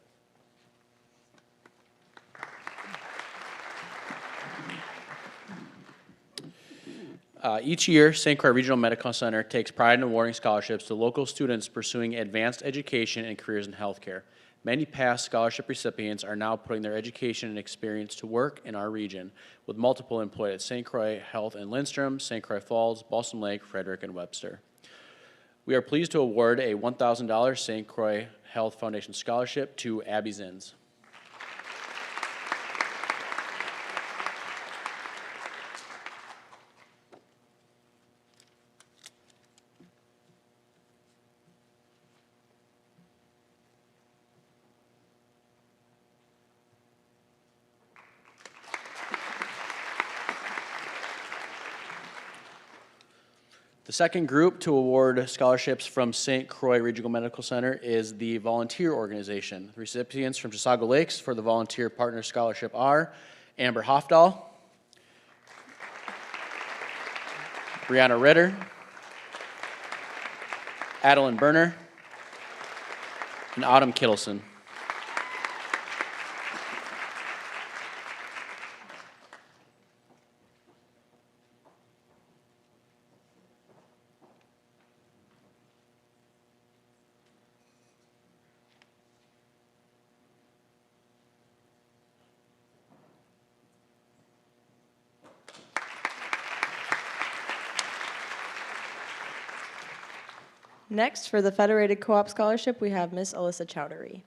Each year, St. Croix Regional Medical Center takes pride in awarding scholarships to local students pursuing advanced education and careers in healthcare. Many past scholarship recipients are now putting their education and experience to work in our region, with multiple employed at St. Croix Health in Lindstrom, St. Croix Falls, Balsam Lake, Frederick, and Webster. We are pleased to award a $1,000 St. Croix Health Foundation Scholarship to Abby Zins. The second group to award scholarships from St. Croix Regional Medical Center is the Volunteer Organization. The recipients from Chisago Lakes for the Volunteer Partner Scholarship are Amber Hofdahl, Brianna Ritter, Adeline Berner, and Autumn Kittleson. Next, for the Federated Co-op Scholarship, we have Miss Alyssa Chowdhury.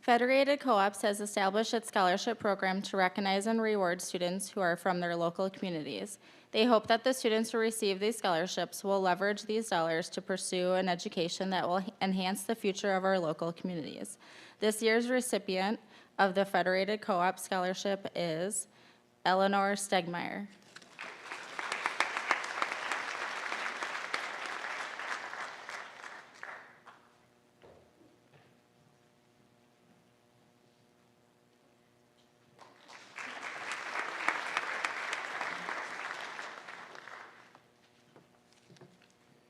Federated Co-ops has established its scholarship program to recognize and reward students who are from their local communities. They hope that the students who receive these scholarships will leverage these dollars to pursue an education that will enhance the future of our local communities. This year's recipient of the Federated Co-op Scholarship is Eleanor Stegmeyer.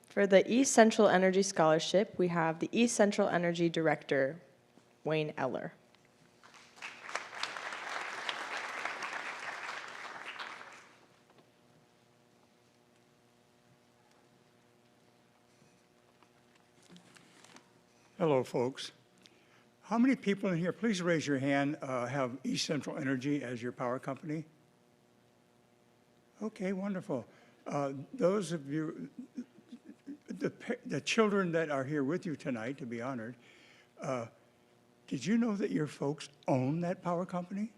For the East Central Energy Scholarship, we have the East Central Energy Director, Wayne Eller. Hello, folks. How many people in here, please raise your hand, have East Central Energy as your power company? Okay, wonderful. Those of you, the children that are here with you tonight to be honored, did you know that your folks own that power company?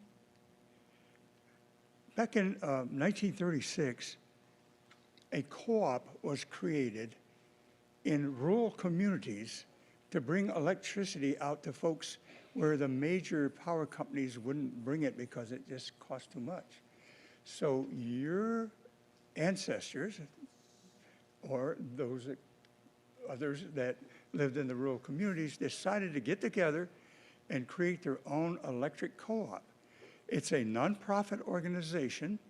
Back in 1936, a co-op was created in rural communities to bring electricity out to folks where the major power companies wouldn't bring it because it just cost too much. So your ancestors, or others that lived in the rural communities, decided to get together and create their own electric co-op. It's a nonprofit organization,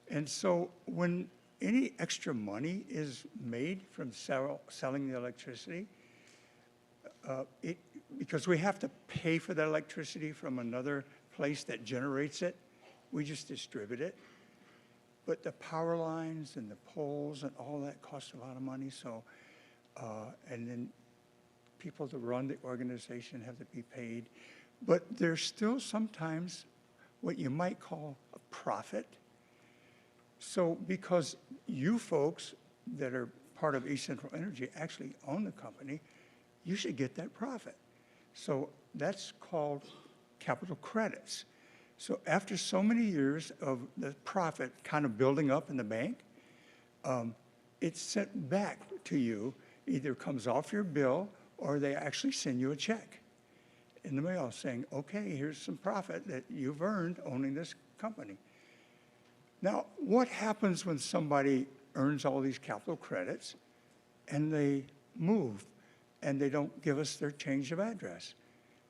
and so when any extra money is made from selling the electricity, because we have to pay for that electricity from another place that generates it, we just distribute it. But the power lines and the poles and all that cost a lot of money, so, and then people to run the organization have to be paid. But there's still sometimes what you might call a profit. So because you folks that are part of East Central Energy actually own the company, you should get that profit. So that's called capital credits. So after so many years of the profit kind of building up in the bank, it's sent back to you, either comes off your bill or they actually send you a check in the mail saying, okay, here's some profit that you've earned owning this company. Now, what happens when somebody earns all these capital credits and they move and they don't give us their change of address?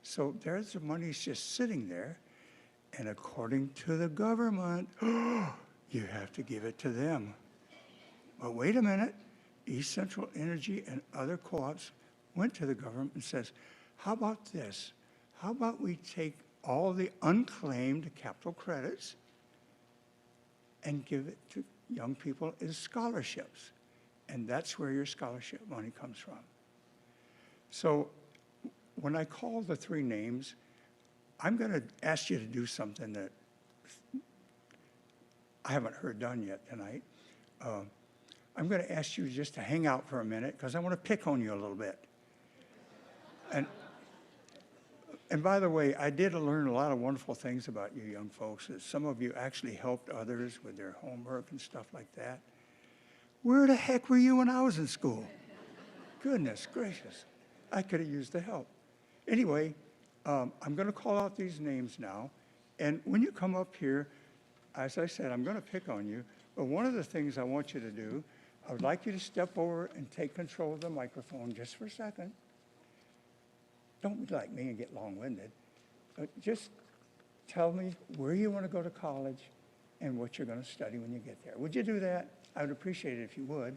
So there's the money's just sitting there, and according to the government, you have to give it to them. But wait a minute, East Central Energy and other co-ops went to the government and says, how about this? How about we take all the unclaimed capital credits and give it to young people as scholarships? And that's where your scholarship money comes from. So when I call the three names, I'm going to ask you to do something that I haven't heard done yet tonight. I'm going to ask you just to hang out for a minute because I want to pick on you a little bit. And by the way, I did learn a lot of wonderful things about you young folks. That some of you actually helped others with their homework and stuff like that. Where the heck were you when I was in school? Goodness gracious. I could have used the help. Anyway, I'm going to call out these names now. And when you come up here, as I said, I'm going to pick on you. But one of the things I want you to do, I would like you to step over and take control of the microphone just for a second. Don't be like me and get long-winded. But just tell me where you want to go to college and what you're going to study when you get there. Would you do that? I would appreciate it if you would.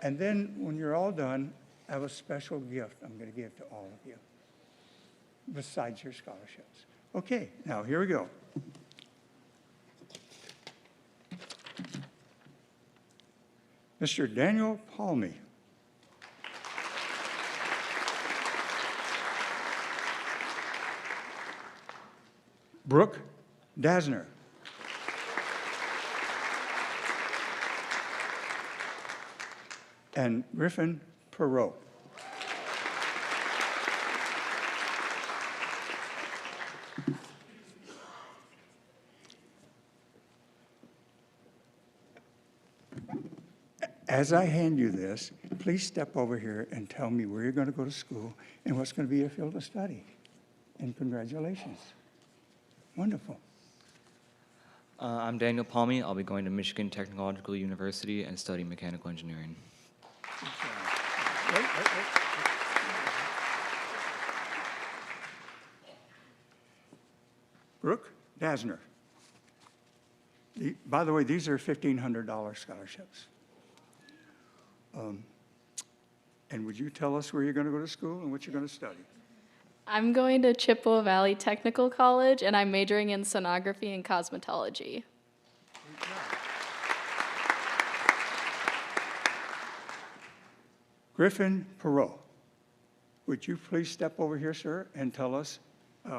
And then when you're all done, I have a special gift I'm going to give to all of you, besides your scholarships. Okay, now here we go. Mr. Daniel Palmy. Brooke Dasner. And Griffin Perot. As I hand you this, please step over here and tell me where you're going to go to school and what's going to be your field of study. And congratulations. Wonderful. I'm Daniel Palmy. I'll be going to Michigan Technological University and studying mechanical engineering. Wait. Brooke Dasner. By the way, these are $1,500 scholarships. And would you tell us where you're going to go to school and what you're going to study? I'm going to Chippewa Valley Technical College, and I'm majoring in sonography and cosmetology. Griffin Perot, would you please step over here, sir, and tell us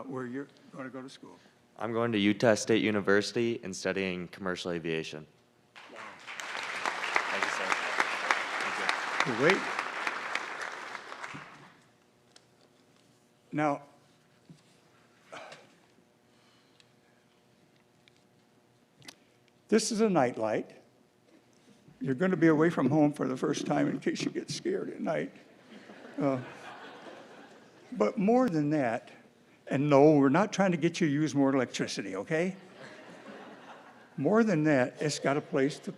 where you're going to go to school? I'm going to Utah State University and studying commercial aviation. Thank you, sir. Thank you. Wait. Now, this is a nightlight. You're going to be away from home for the first time in case you get scared at night. But more than that, and no, we're not trying to get you to use more electricity, okay? More than that, it's got a place to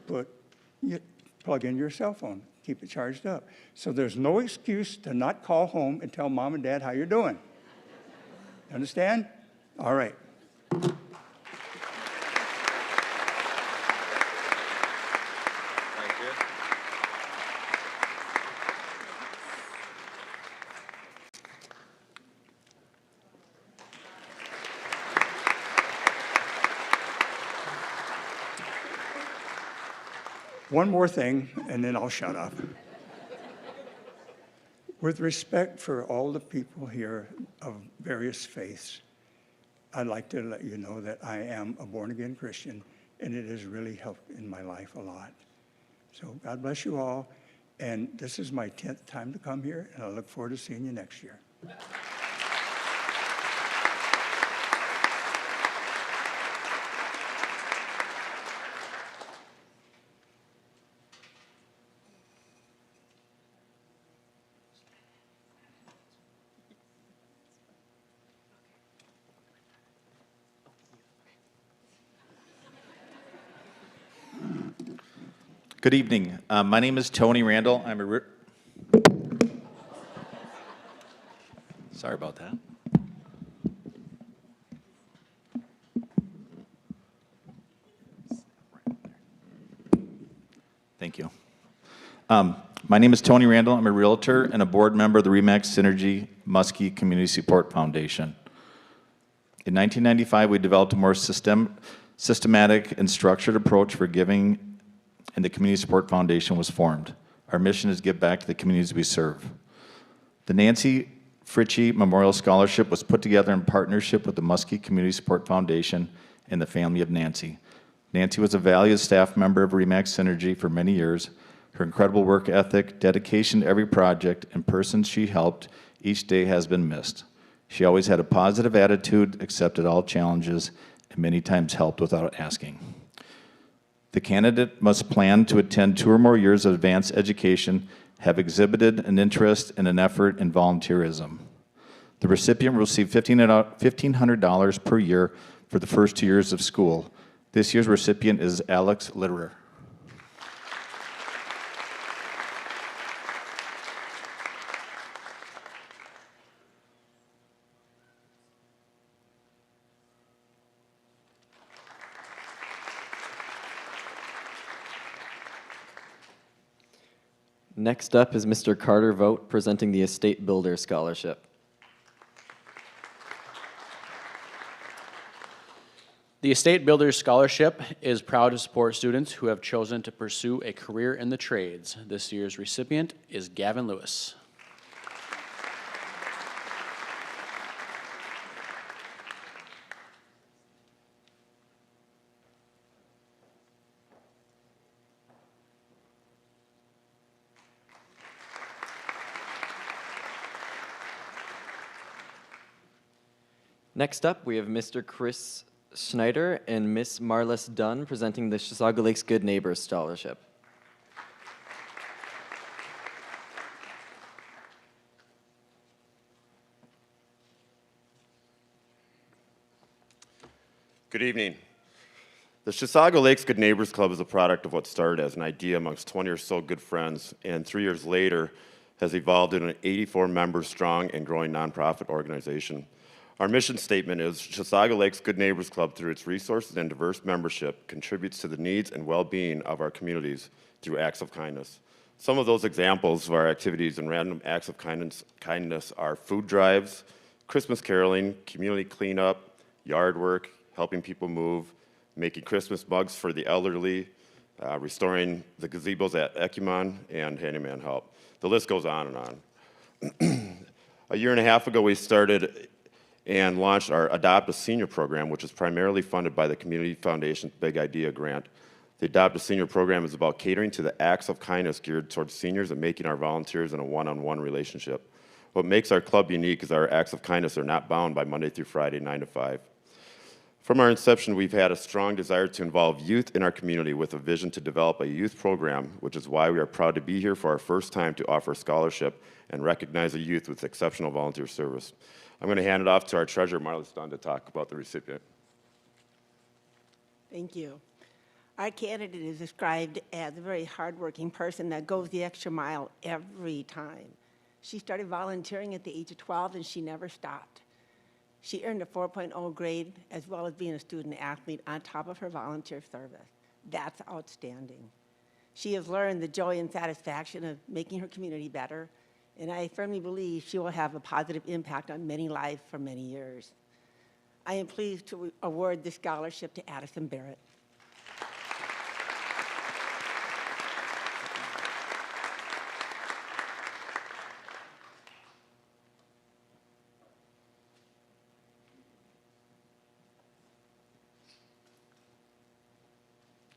plug in your cell phone, keep it charged up. So there's no excuse to not call home and tell mom and dad how you're doing. Understand? All right. One more thing, and then I'll shut up. With respect for all the people here of various faiths, I'd like to let you know that I am a born-again Christian, and it has really helped in my life a lot. So God bless you all, and this is my 10th time to come here, and I look forward to seeing you next year. Good evening. My name is Tony Randall. Sorry about that. Thank you. My name is Tony Randall. I'm a realtor and a board member of the RE/MAX Synergy Muskie Community Support Foundation. In 1995, we developed a more systematic and structured approach for giving, and the Community Support Foundation was formed. Our mission is to give back to the communities we serve. The Nancy Fritchie Memorial Scholarship was put together in partnership with the Muskie Community Support Foundation and the family of Nancy. Nancy was a valued staff member of REMAX Synergy for many years. Her incredible work ethic, dedication to every project, and person she helped each day has been missed. She always had a positive attitude, accepted all challenges, and many times helped without asking. The candidate must plan to attend 2 or more years of advanced education, have exhibited an interest and an effort in volunteerism. The recipient will receive $1,500 per year for the first 2 years of school. This year's recipient is Alex Litterer. Next up is Mr. Carter Vogt presenting the Estate Builder Scholarship. The Estate Builders Scholarship is proud to support students who have chosen to pursue a career in the trades. This year's recipient is Gavin Lewis. Next up, we have Mr. Chris Schneider and Miss Marlis Dunn presenting the Chisago Lakes Good Neighbors Scholarship. Good evening. The Chisago Lakes Good Neighbors Club is a product of what started as an idea amongst 20 or so good friends, and 3 years later has evolved into an 84-member strong and growing nonprofit organization. Our mission statement is Chisago Lakes Good Neighbors Club, through its resources and diverse membership, contributes to the needs and well-being of our communities through acts of kindness. Some of those examples of our activities and random acts of kindness are food drives, Christmas caroling, community cleanup, yard work, helping people move, making Christmas mugs for the elderly, restoring the gazebos at Ecumon, and handyman help. The list goes on and on. A year and a half ago, we started and launched our Adopt a Senior program, which is primarily funded by the Community Foundation's Big Idea grant. The Adopt a Senior program is about catering to the acts of kindness geared towards seniors and making our volunteers in a one-on-one relationship. What makes our club unique is our acts of kindness are not bound by Monday through Friday, 9 to 5. From our inception, we've had a strong desire to involve youth in our community with a vision to develop a youth program, which is why we are proud to be here for our first time to offer a scholarship and recognize a youth with exceptional volunteer service. I'm going to hand it off to our treasurer, Marlis Dunn, to talk about the recipient. Thank you. Our candidate is described as a very hardworking person that goes the extra mile every time. She started volunteering at the age of 12 and she never stopped. She earned a 4.0 grade as well as being a student athlete on top of her volunteer service. That's outstanding. She has learned the joy and satisfaction of making her community better, and I firmly believe she will have a positive impact on many lives for many years. I am pleased to award this scholarship to Addison Barrett.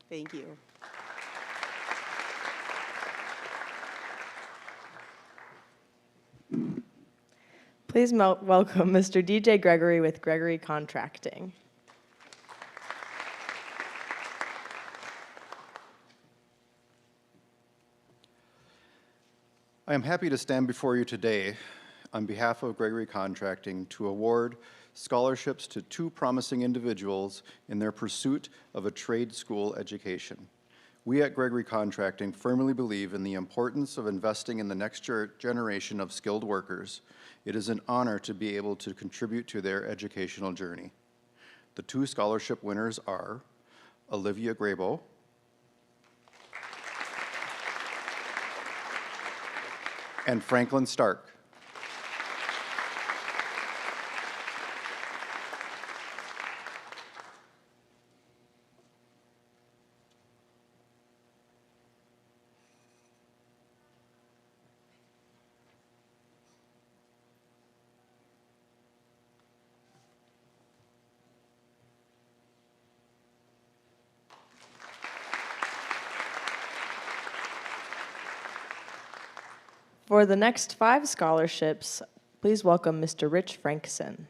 Thank you. Please welcome Mr. DJ Gregory with Gregory Contracting. I am happy to stand before you today on behalf of Gregory Contracting to award scholarships to 2 promising individuals in their pursuit of a trade school education. We at Gregory Contracting firmly believe in the importance of investing in the next generation of skilled workers. It is an honor to be able to contribute to their educational journey. The 2 scholarship winners are Olivia Grabo and Franklin Stark. For the next 5 scholarships, please welcome Mr. Rich Frankson.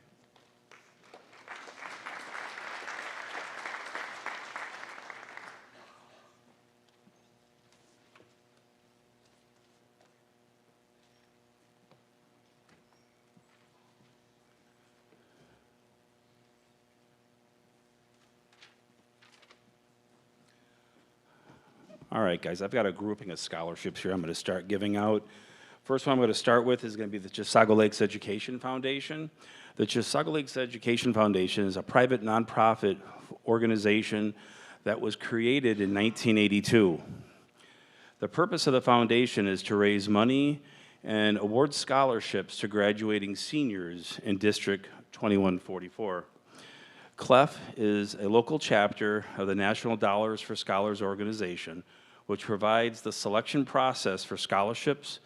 All right, guys, I've got a grouping of scholarships here I'm going to start giving out. First one I'm going to start with is going to be the Chisago Lakes Education Foundation. The Chisago Lakes Education Foundation is a private nonprofit organization that was created in 1982. The purpose of the foundation is to raise money and award scholarships to graduating seniors in District 2144. CLEF is a local chapter of the National Dollars for Scholars organization, which provides the selection process for scholarships,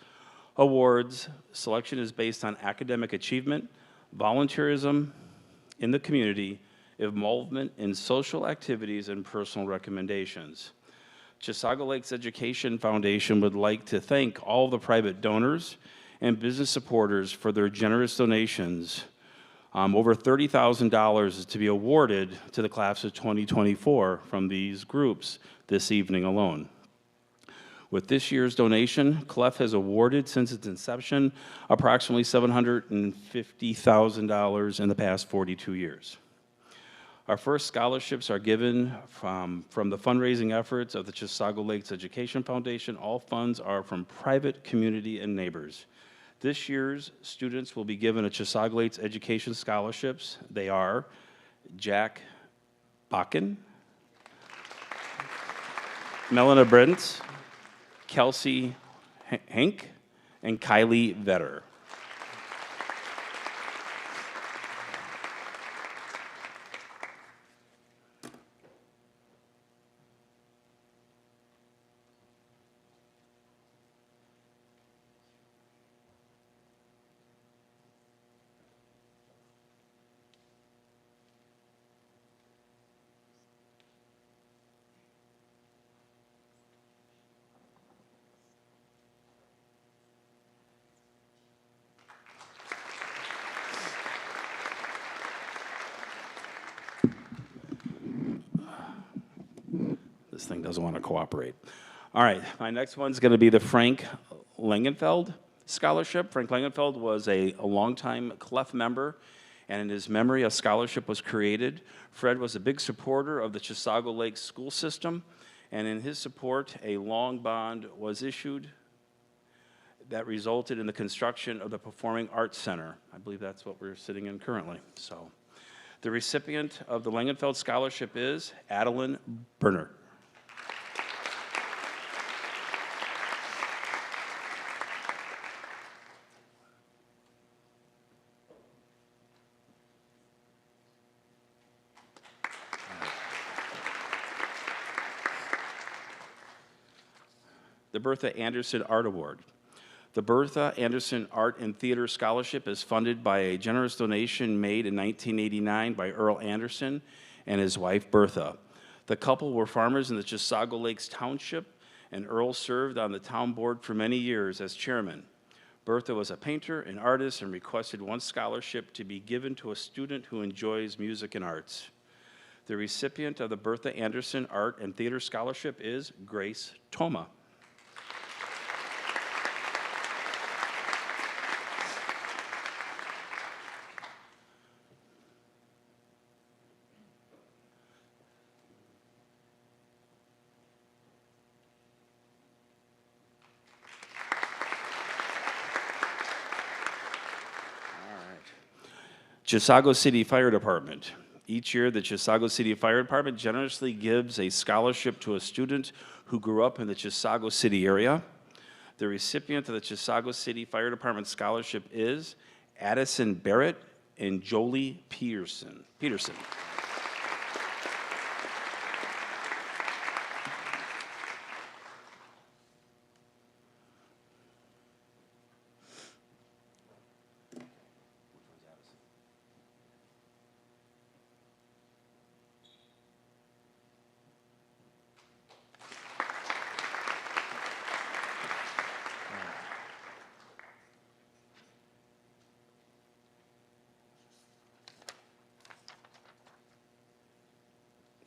awards. Selection is based on academic achievement, volunteerism in the community, involvement in social activities, and personal recommendations. Chisago Lakes Education Foundation would like to thank all the private donors and business supporters for their generous donations. Over $30,000 is to be awarded to the class of 2024 from these groups this evening alone. With this year's donation, CLEF has awarded, since its inception, approximately $750,000 in the past 42 years. Our first scholarships are given from the fundraising efforts of the Chisago Lakes Education Foundation. All funds are from private community and neighbors. This year's students will be given a Chisago Lakes Education Scholarships. They are Jack Bakken, Melina Brent, Kelsey Hank, and Kylie Vetter. This thing doesn't want to cooperate. All right, my next one's going to be the Frank Langenfeld Scholarship. Frank Langenfeld was a longtime CLEF member, and in his memory, a scholarship was created. Fred was a big supporter of the Chisago Lakes school system, and in his support, a long bond was issued that resulted in the construction of the Performing Arts Center. I believe that's what we're sitting in currently. So, the recipient of the Langenfeld Scholarship is Adeline Berner. The Bertha Anderson Art Award. The Bertha Anderson Art and Theater Scholarship is funded by a generous donation made in 1989 by Earl Anderson and his wife Bertha. The couple were farmers in the Chisago Lakes Township, and Earl served on the town board for many years as chairman. Bertha was a painter and artist and requested one scholarship to be given to a student who enjoys music and arts. The recipient of the Bertha Anderson Art and Theater Scholarship is Grace Toma. Chisago City Fire Department. Each year, the Chisago City Fire Department generously gives a scholarship to a student who grew up in the Chisago City area. The recipient of the Chisago City Fire Department Scholarship is Addison Barrett and Jolie Peterson.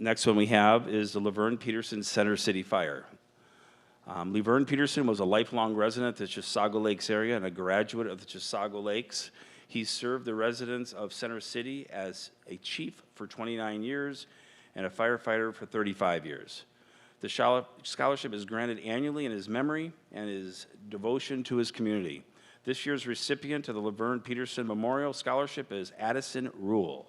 Next one we have is the Laverne Peterson Center City Fire. Laverne Peterson was a lifelong resident of the Chisago Lakes area and a graduate of the Chisago Lakes. He served the residents of Center City as a chief for 29 years and a firefighter for 35 years. The scholarship is granted annually in his memory and his devotion to his community. This year's recipient of the Laverne Peterson Memorial Scholarship is Addison Rule.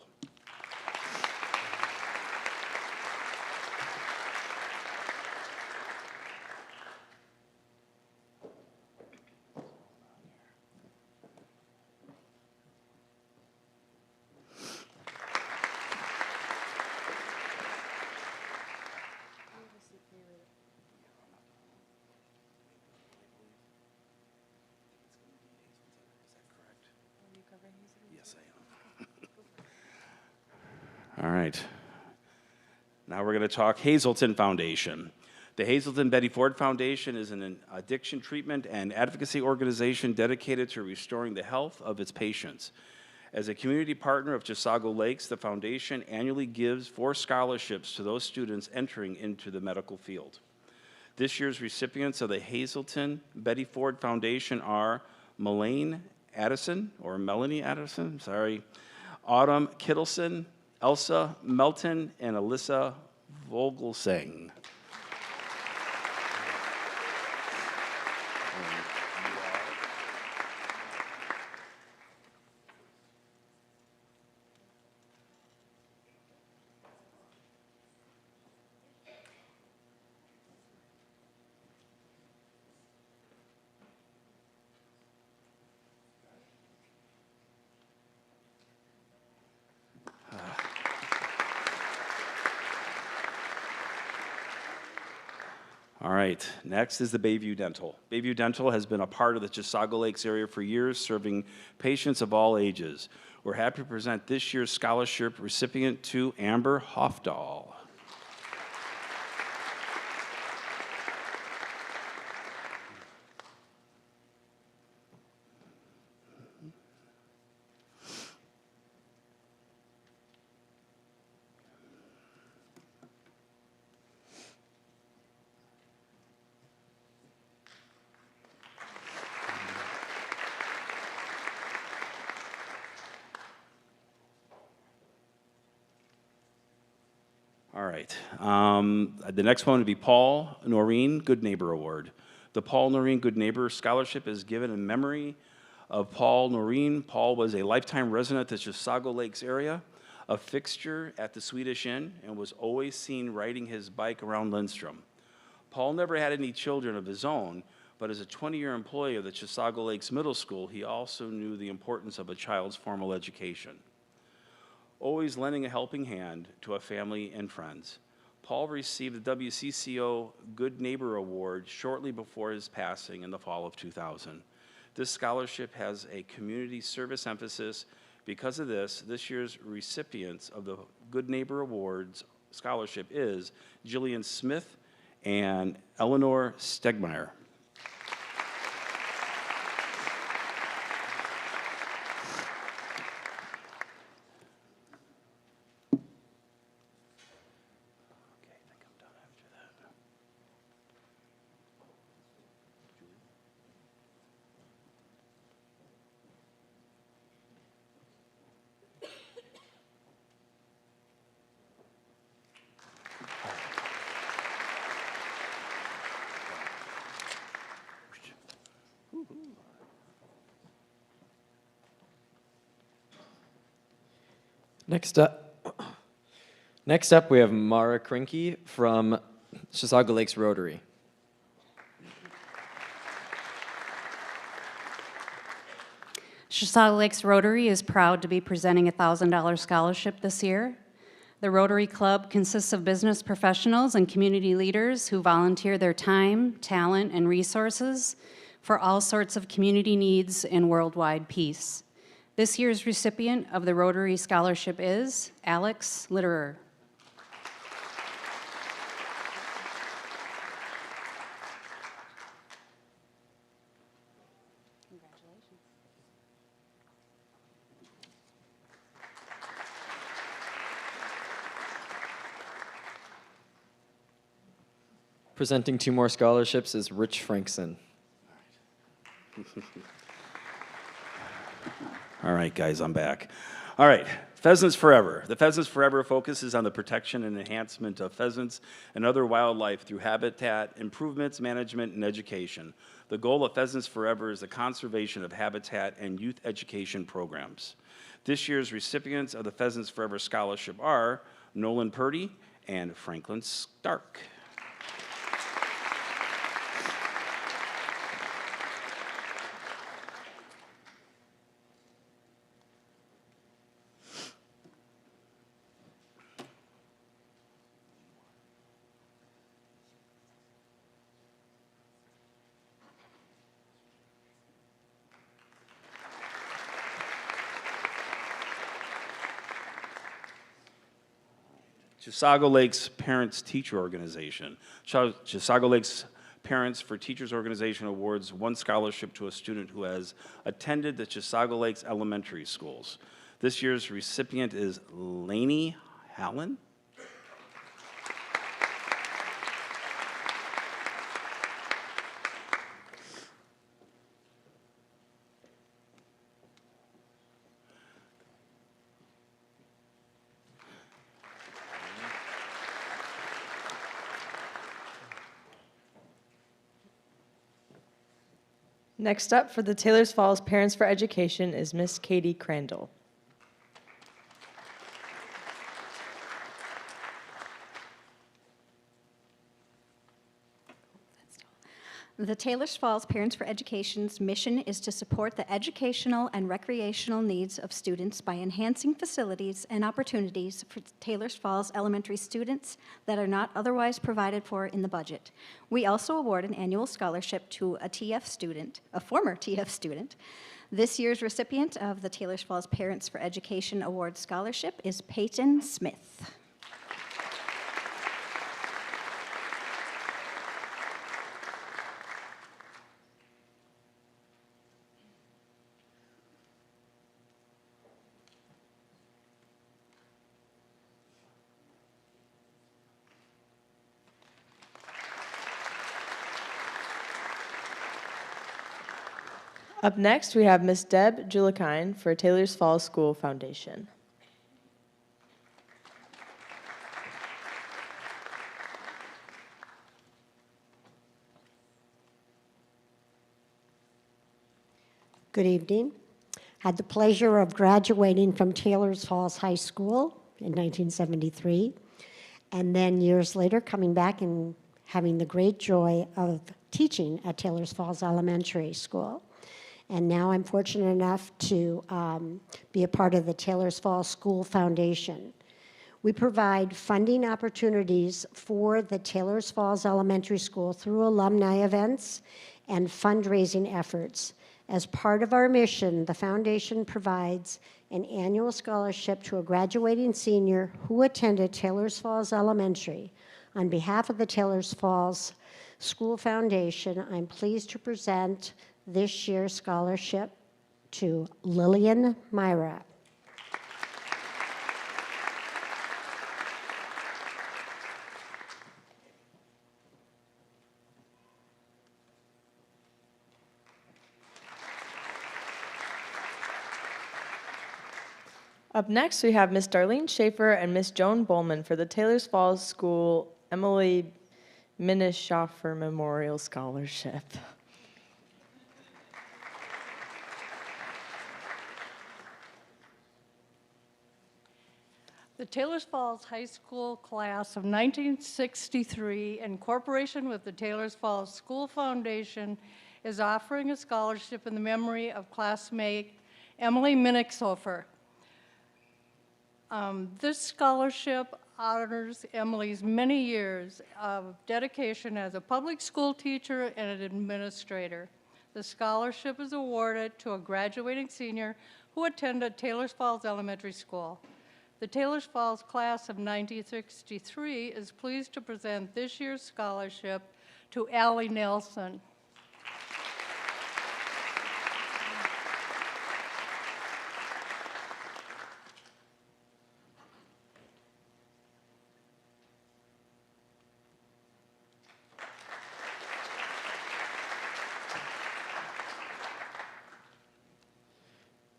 Yes, I am. All right. Now we're going to talk Hazelton Foundation. The Hazelton Betty Ford Foundation is an addiction treatment and advocacy organization dedicated to restoring the health of its patients. As a community partner of Chisago Lakes, the foundation annually gives 4 scholarships to those students entering into the medical field. This year's recipients of the Hazelton Betty Ford Foundation are Melanie Addison, Autumn Kittleson, Elsa Melton, and Alyssa Vogelsang. All right, next is the Bayview Dental. Bayview Dental has been a part of the Chisago Lakes area for years, serving patients of all ages. We're happy to present this year's scholarship recipient to Amber Hofdahl. All right. The next one would be Paul Noreen Good Neighbor Award. The Paul Noreen Good Neighbor Scholarship is given in memory of Paul Noreen. Paul was a lifetime resident of the Chisago Lakes area, a fixture at the Swedish Inn, and was always seen riding his bike around Lindstrom. Paul never had any children of his own, but as a 20-year employee of the Chisago Lakes Middle School, he also knew the importance of a child's formal education. Always lending a helping hand to a family and friends. Paul received the WCCO Good Neighbor Award shortly before his passing in the fall of 2000. This scholarship has a community service emphasis. Because of this year's recipients of the Good Neighbor Awards scholarship is Jillian Smith and Eleanor Stegmeyer. Next up, we have Mara Krinke from Chisago Lakes Rotary. Chisago Lakes Rotary is proud to be presenting a $1,000 scholarship this year. The Rotary Club consists of business professionals and community leaders who volunteer their time, talent, and resources for all sorts of community needs and worldwide peace. This year's recipient of the Rotary Scholarship is Alex Litterer. Presenting 2 more scholarships is Rich Frankson. All right, guys, I'm back. All right, Pheasants Forever. The Pheasants Forever focuses on the protection and enhancement of pheasants and other wildlife through habitat improvements, management, and education. The goal of Pheasants Forever is the conservation of habitat and youth education programs. This year's recipients of the Pheasants Forever Scholarship are Nolan Purdy and Franklin Stark. Chisago Lakes Parents Teacher Organization. Chisago Lakes Parents for Teachers Organization awards 1 scholarship to a student who has attended the Chisago Lakes Elementary Schools. This year's recipient is Lainey Hallen. Next up for the Taylor's Falls Parents for Education is Miss Katie Crandall. The Taylor's Falls Parents for Education's mission is to support the educational and recreational needs of students by enhancing facilities and opportunities for Taylor's Falls elementary students that are not otherwise provided for in the budget. We also award an annual scholarship to a former TF student. This year's recipient of the Taylor's Falls Parents for Education Award Scholarship is Peyton Smith. Up next, we have Miss Deb Julikine for Taylor's Falls School Foundation. Good evening. Had the pleasure of graduating from Taylor's Falls High School in 1973, and then years later coming back and having the great joy of teaching at Taylor's Falls Elementary School. And now I'm fortunate enough to be a part of the Taylor's Falls School Foundation. We provide funding opportunities for the Taylor's Falls Elementary School through alumni events and fundraising efforts. As part of our mission, the foundation provides an annual scholarship to a graduating senior who attended Taylor's Falls Elementary. On behalf of the Taylor's Falls School Foundation, I'm pleased to present this year's scholarship to Lillian Myra. Up next, we have Miss Darlene Schaefer and Miss Joan Bowman for the Taylor's Falls School Emily Minishofer Memorial Scholarship. The Taylor's Falls High School class of 1963, in cooperation with the Taylor's Falls School Foundation, is offering a scholarship in the memory of classmate Emily Minishofer. This scholarship honors Emily's many years of dedication as a public school teacher and an administrator. The scholarship is awarded to a graduating senior who attended Taylor's Falls Elementary School. The Taylor's Falls class of 1963 is pleased to present this year's scholarship to Allie Nelson.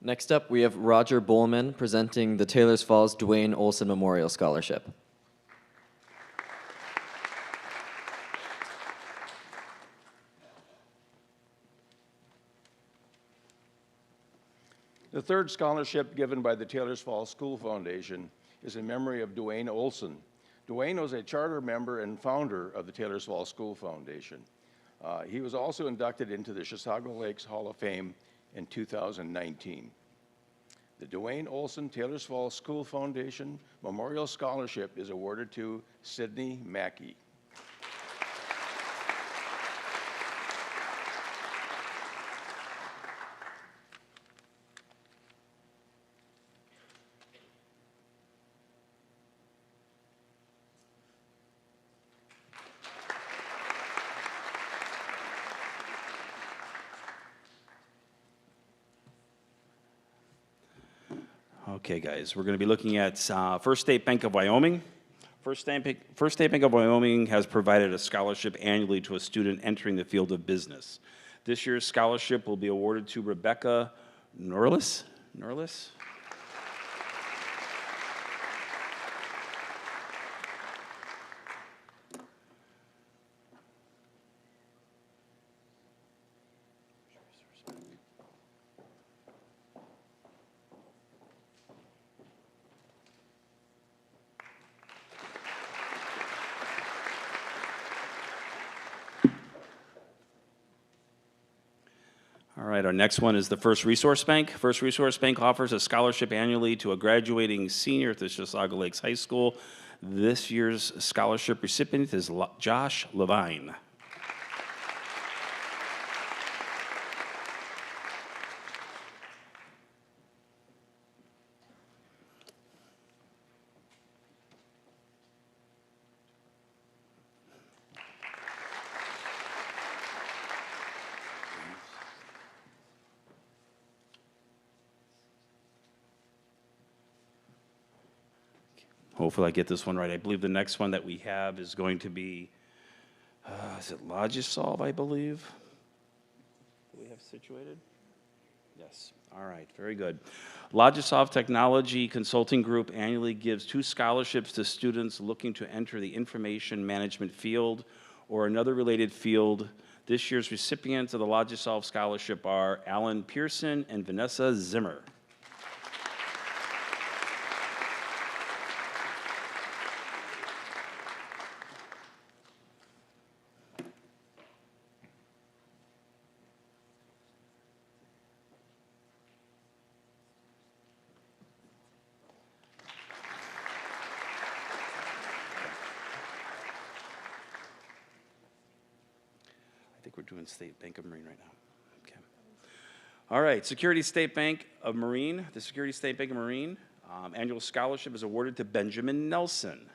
Next up, we have Roger Bowman presenting the Taylors Falls Dwayne Olson Memorial Scholarship. The third scholarship given by the Taylors Falls School Foundation is in memory of Dwayne Olson. Dwayne was a charter member and founder of the Taylors Falls School Foundation. He was also inducted into the Chisago Lakes Hall of Fame in 2019. The Dwayne Olson Taylors Falls School Foundation Memorial Scholarship is awarded to Sydney Mackey. Okay, guys, we're going to be looking at First State Bank of Wyoming. First State Bank of Wyoming has provided a scholarship annually to a student entering the field of business. This year's scholarship will be awarded to Rebecca Norlis. All right, our next one is the First Resource Bank. First Resource Bank offers a scholarship annually to a graduating senior at the Chisago Lakes High School. This year's scholarship recipient is Josh Levine. Hopefully I get this one right. I believe the next one that we have is going to be, is it Logisolve, I believe? Do we have situated? Yes. All right, very good. Logisolve Technology Consulting Group annually gives 2 scholarships to students looking to enter the information management field or another related field. This year's recipients of the Logisolve Scholarship are Alan Pearson and Vanessa Zimmer. We're doing State Bank of Marine right now. Okay. All right, Security State Bank of Marine. The Security State Bank of Marine annual scholarship is awarded to Benjamin Nelson.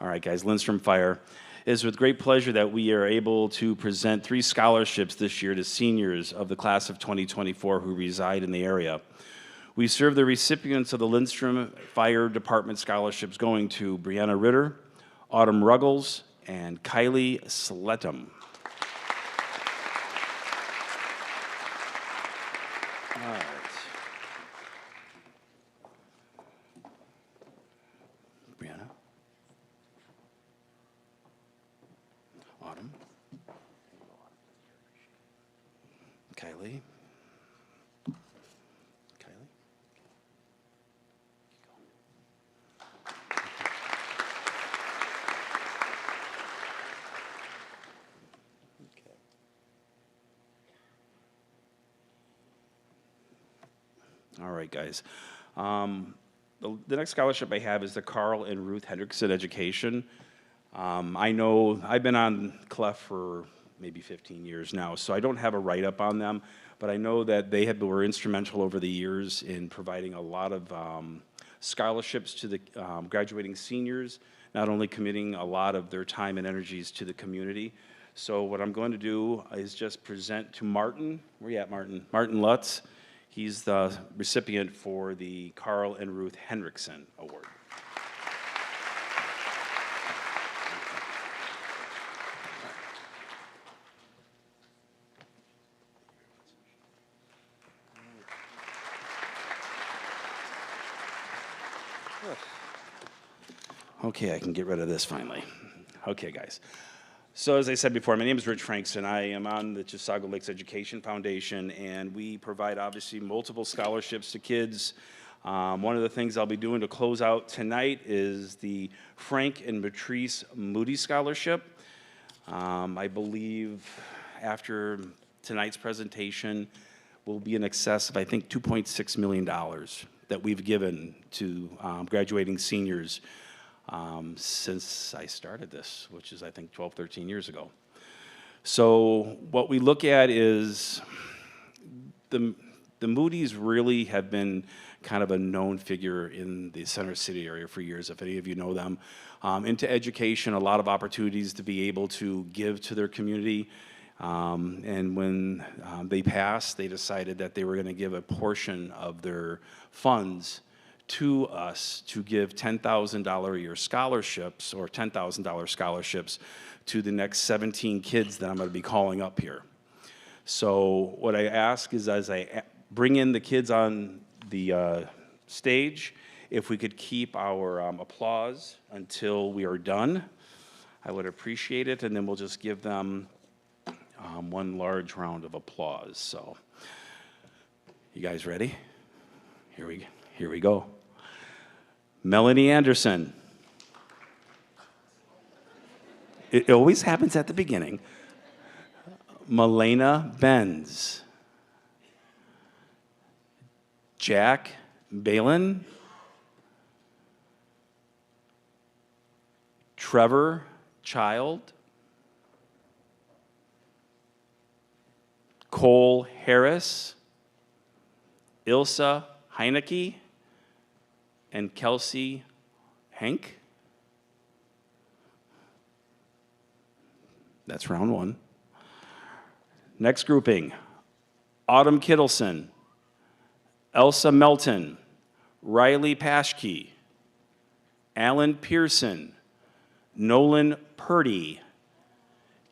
All right, guys, Lindstrom Fire. It is with great pleasure that we are able to present 3 scholarships this year to seniors of the class of 2024 who reside in the area. We serve the recipients of the Lindstrom Fire Department scholarships going to Brianna Ritter, Autumn Ruggles, and Kylie Sletum. All right. Brianna. Autumn. Kylie. All right, guys. The next scholarship I have is the Carl and Ruth Hendrickson Education. I know I've been on CLEF for maybe 15 years now, so I don't have a write-up on them, but I know that they were instrumental over the years in providing a lot of scholarships to the graduating seniors, not only committing a lot of their time and energies to the community. So what I'm going to do is just present to Martin. Where you at, Martin? Martin Lutz. He's the recipient for the Carl and Ruth Hendrickson Award. Okay, I can get rid of this finally. Okay, guys. So as I said before, my name is Rich Frankson. I am on the Chisago Lakes Education Foundation, and we provide obviously multiple scholarships to kids. One of the things I'll be doing to close out tonight is the Frank and Patrice Moody Scholarship. I believe after tonight's presentation will be in excess of, I think, $2.6 million that we've given to graduating seniors since I started this, which is, I think, 12, 13 years ago. So what we look at is the Moody's really have been kind of a known figure in the Center City area for years, if any of you know them. Into education, a lot of opportunities to be able to give to their community. And when they passed, they decided that they were going to give a portion of their funds to us to give $10,000 a year scholarships, or $10,000 scholarships to the next 17 kids that I'm going to be calling up here. So what I ask is, as I bring in the kids on the stage, if we could keep our applause until we are done, I would appreciate it, and then we'll just give them one large round of applause. So, you guys ready? Here we go. Melanie Anderson. It always happens at the beginning. Milena Benz. Jack Balin. Trevor Child. Cole Harris. Ilsa Heineke. And Kelsey Hank. That's round one. Next grouping, Autumn Kittleson, Elsa Melton, Riley Paschke, Alan Pearson, Nolan Purdy,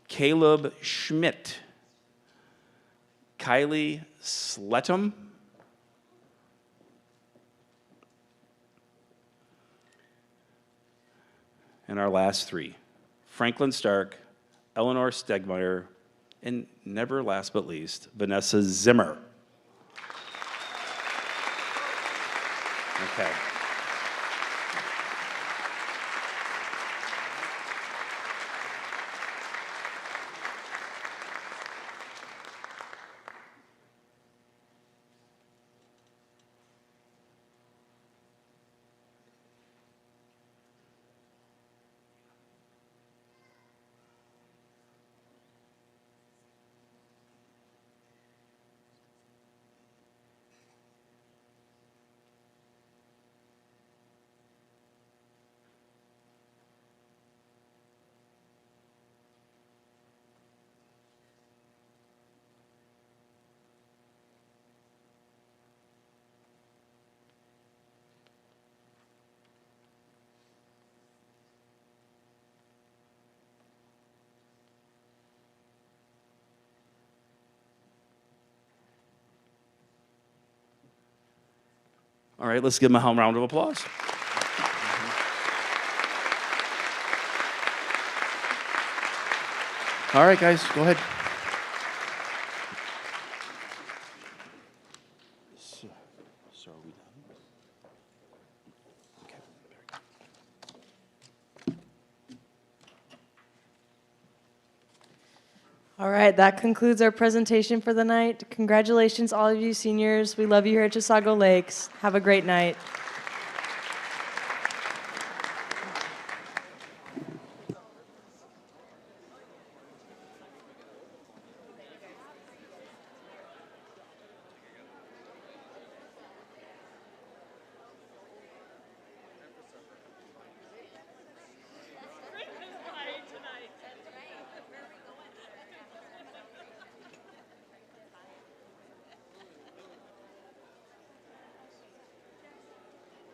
Caleb Schmidt, Kylie Sletum, and our last three, Franklin Stark, Eleanor Stegmeyer, and never last but least, Vanessa Zimmer. Okay. All right, let's give them a round of applause. All right, guys, go ahead. So are we done? Okay, very good. All right, that concludes our presentation for the night. Congratulations, all of you seniors. We love you here at Chisago Lakes. Have a great night.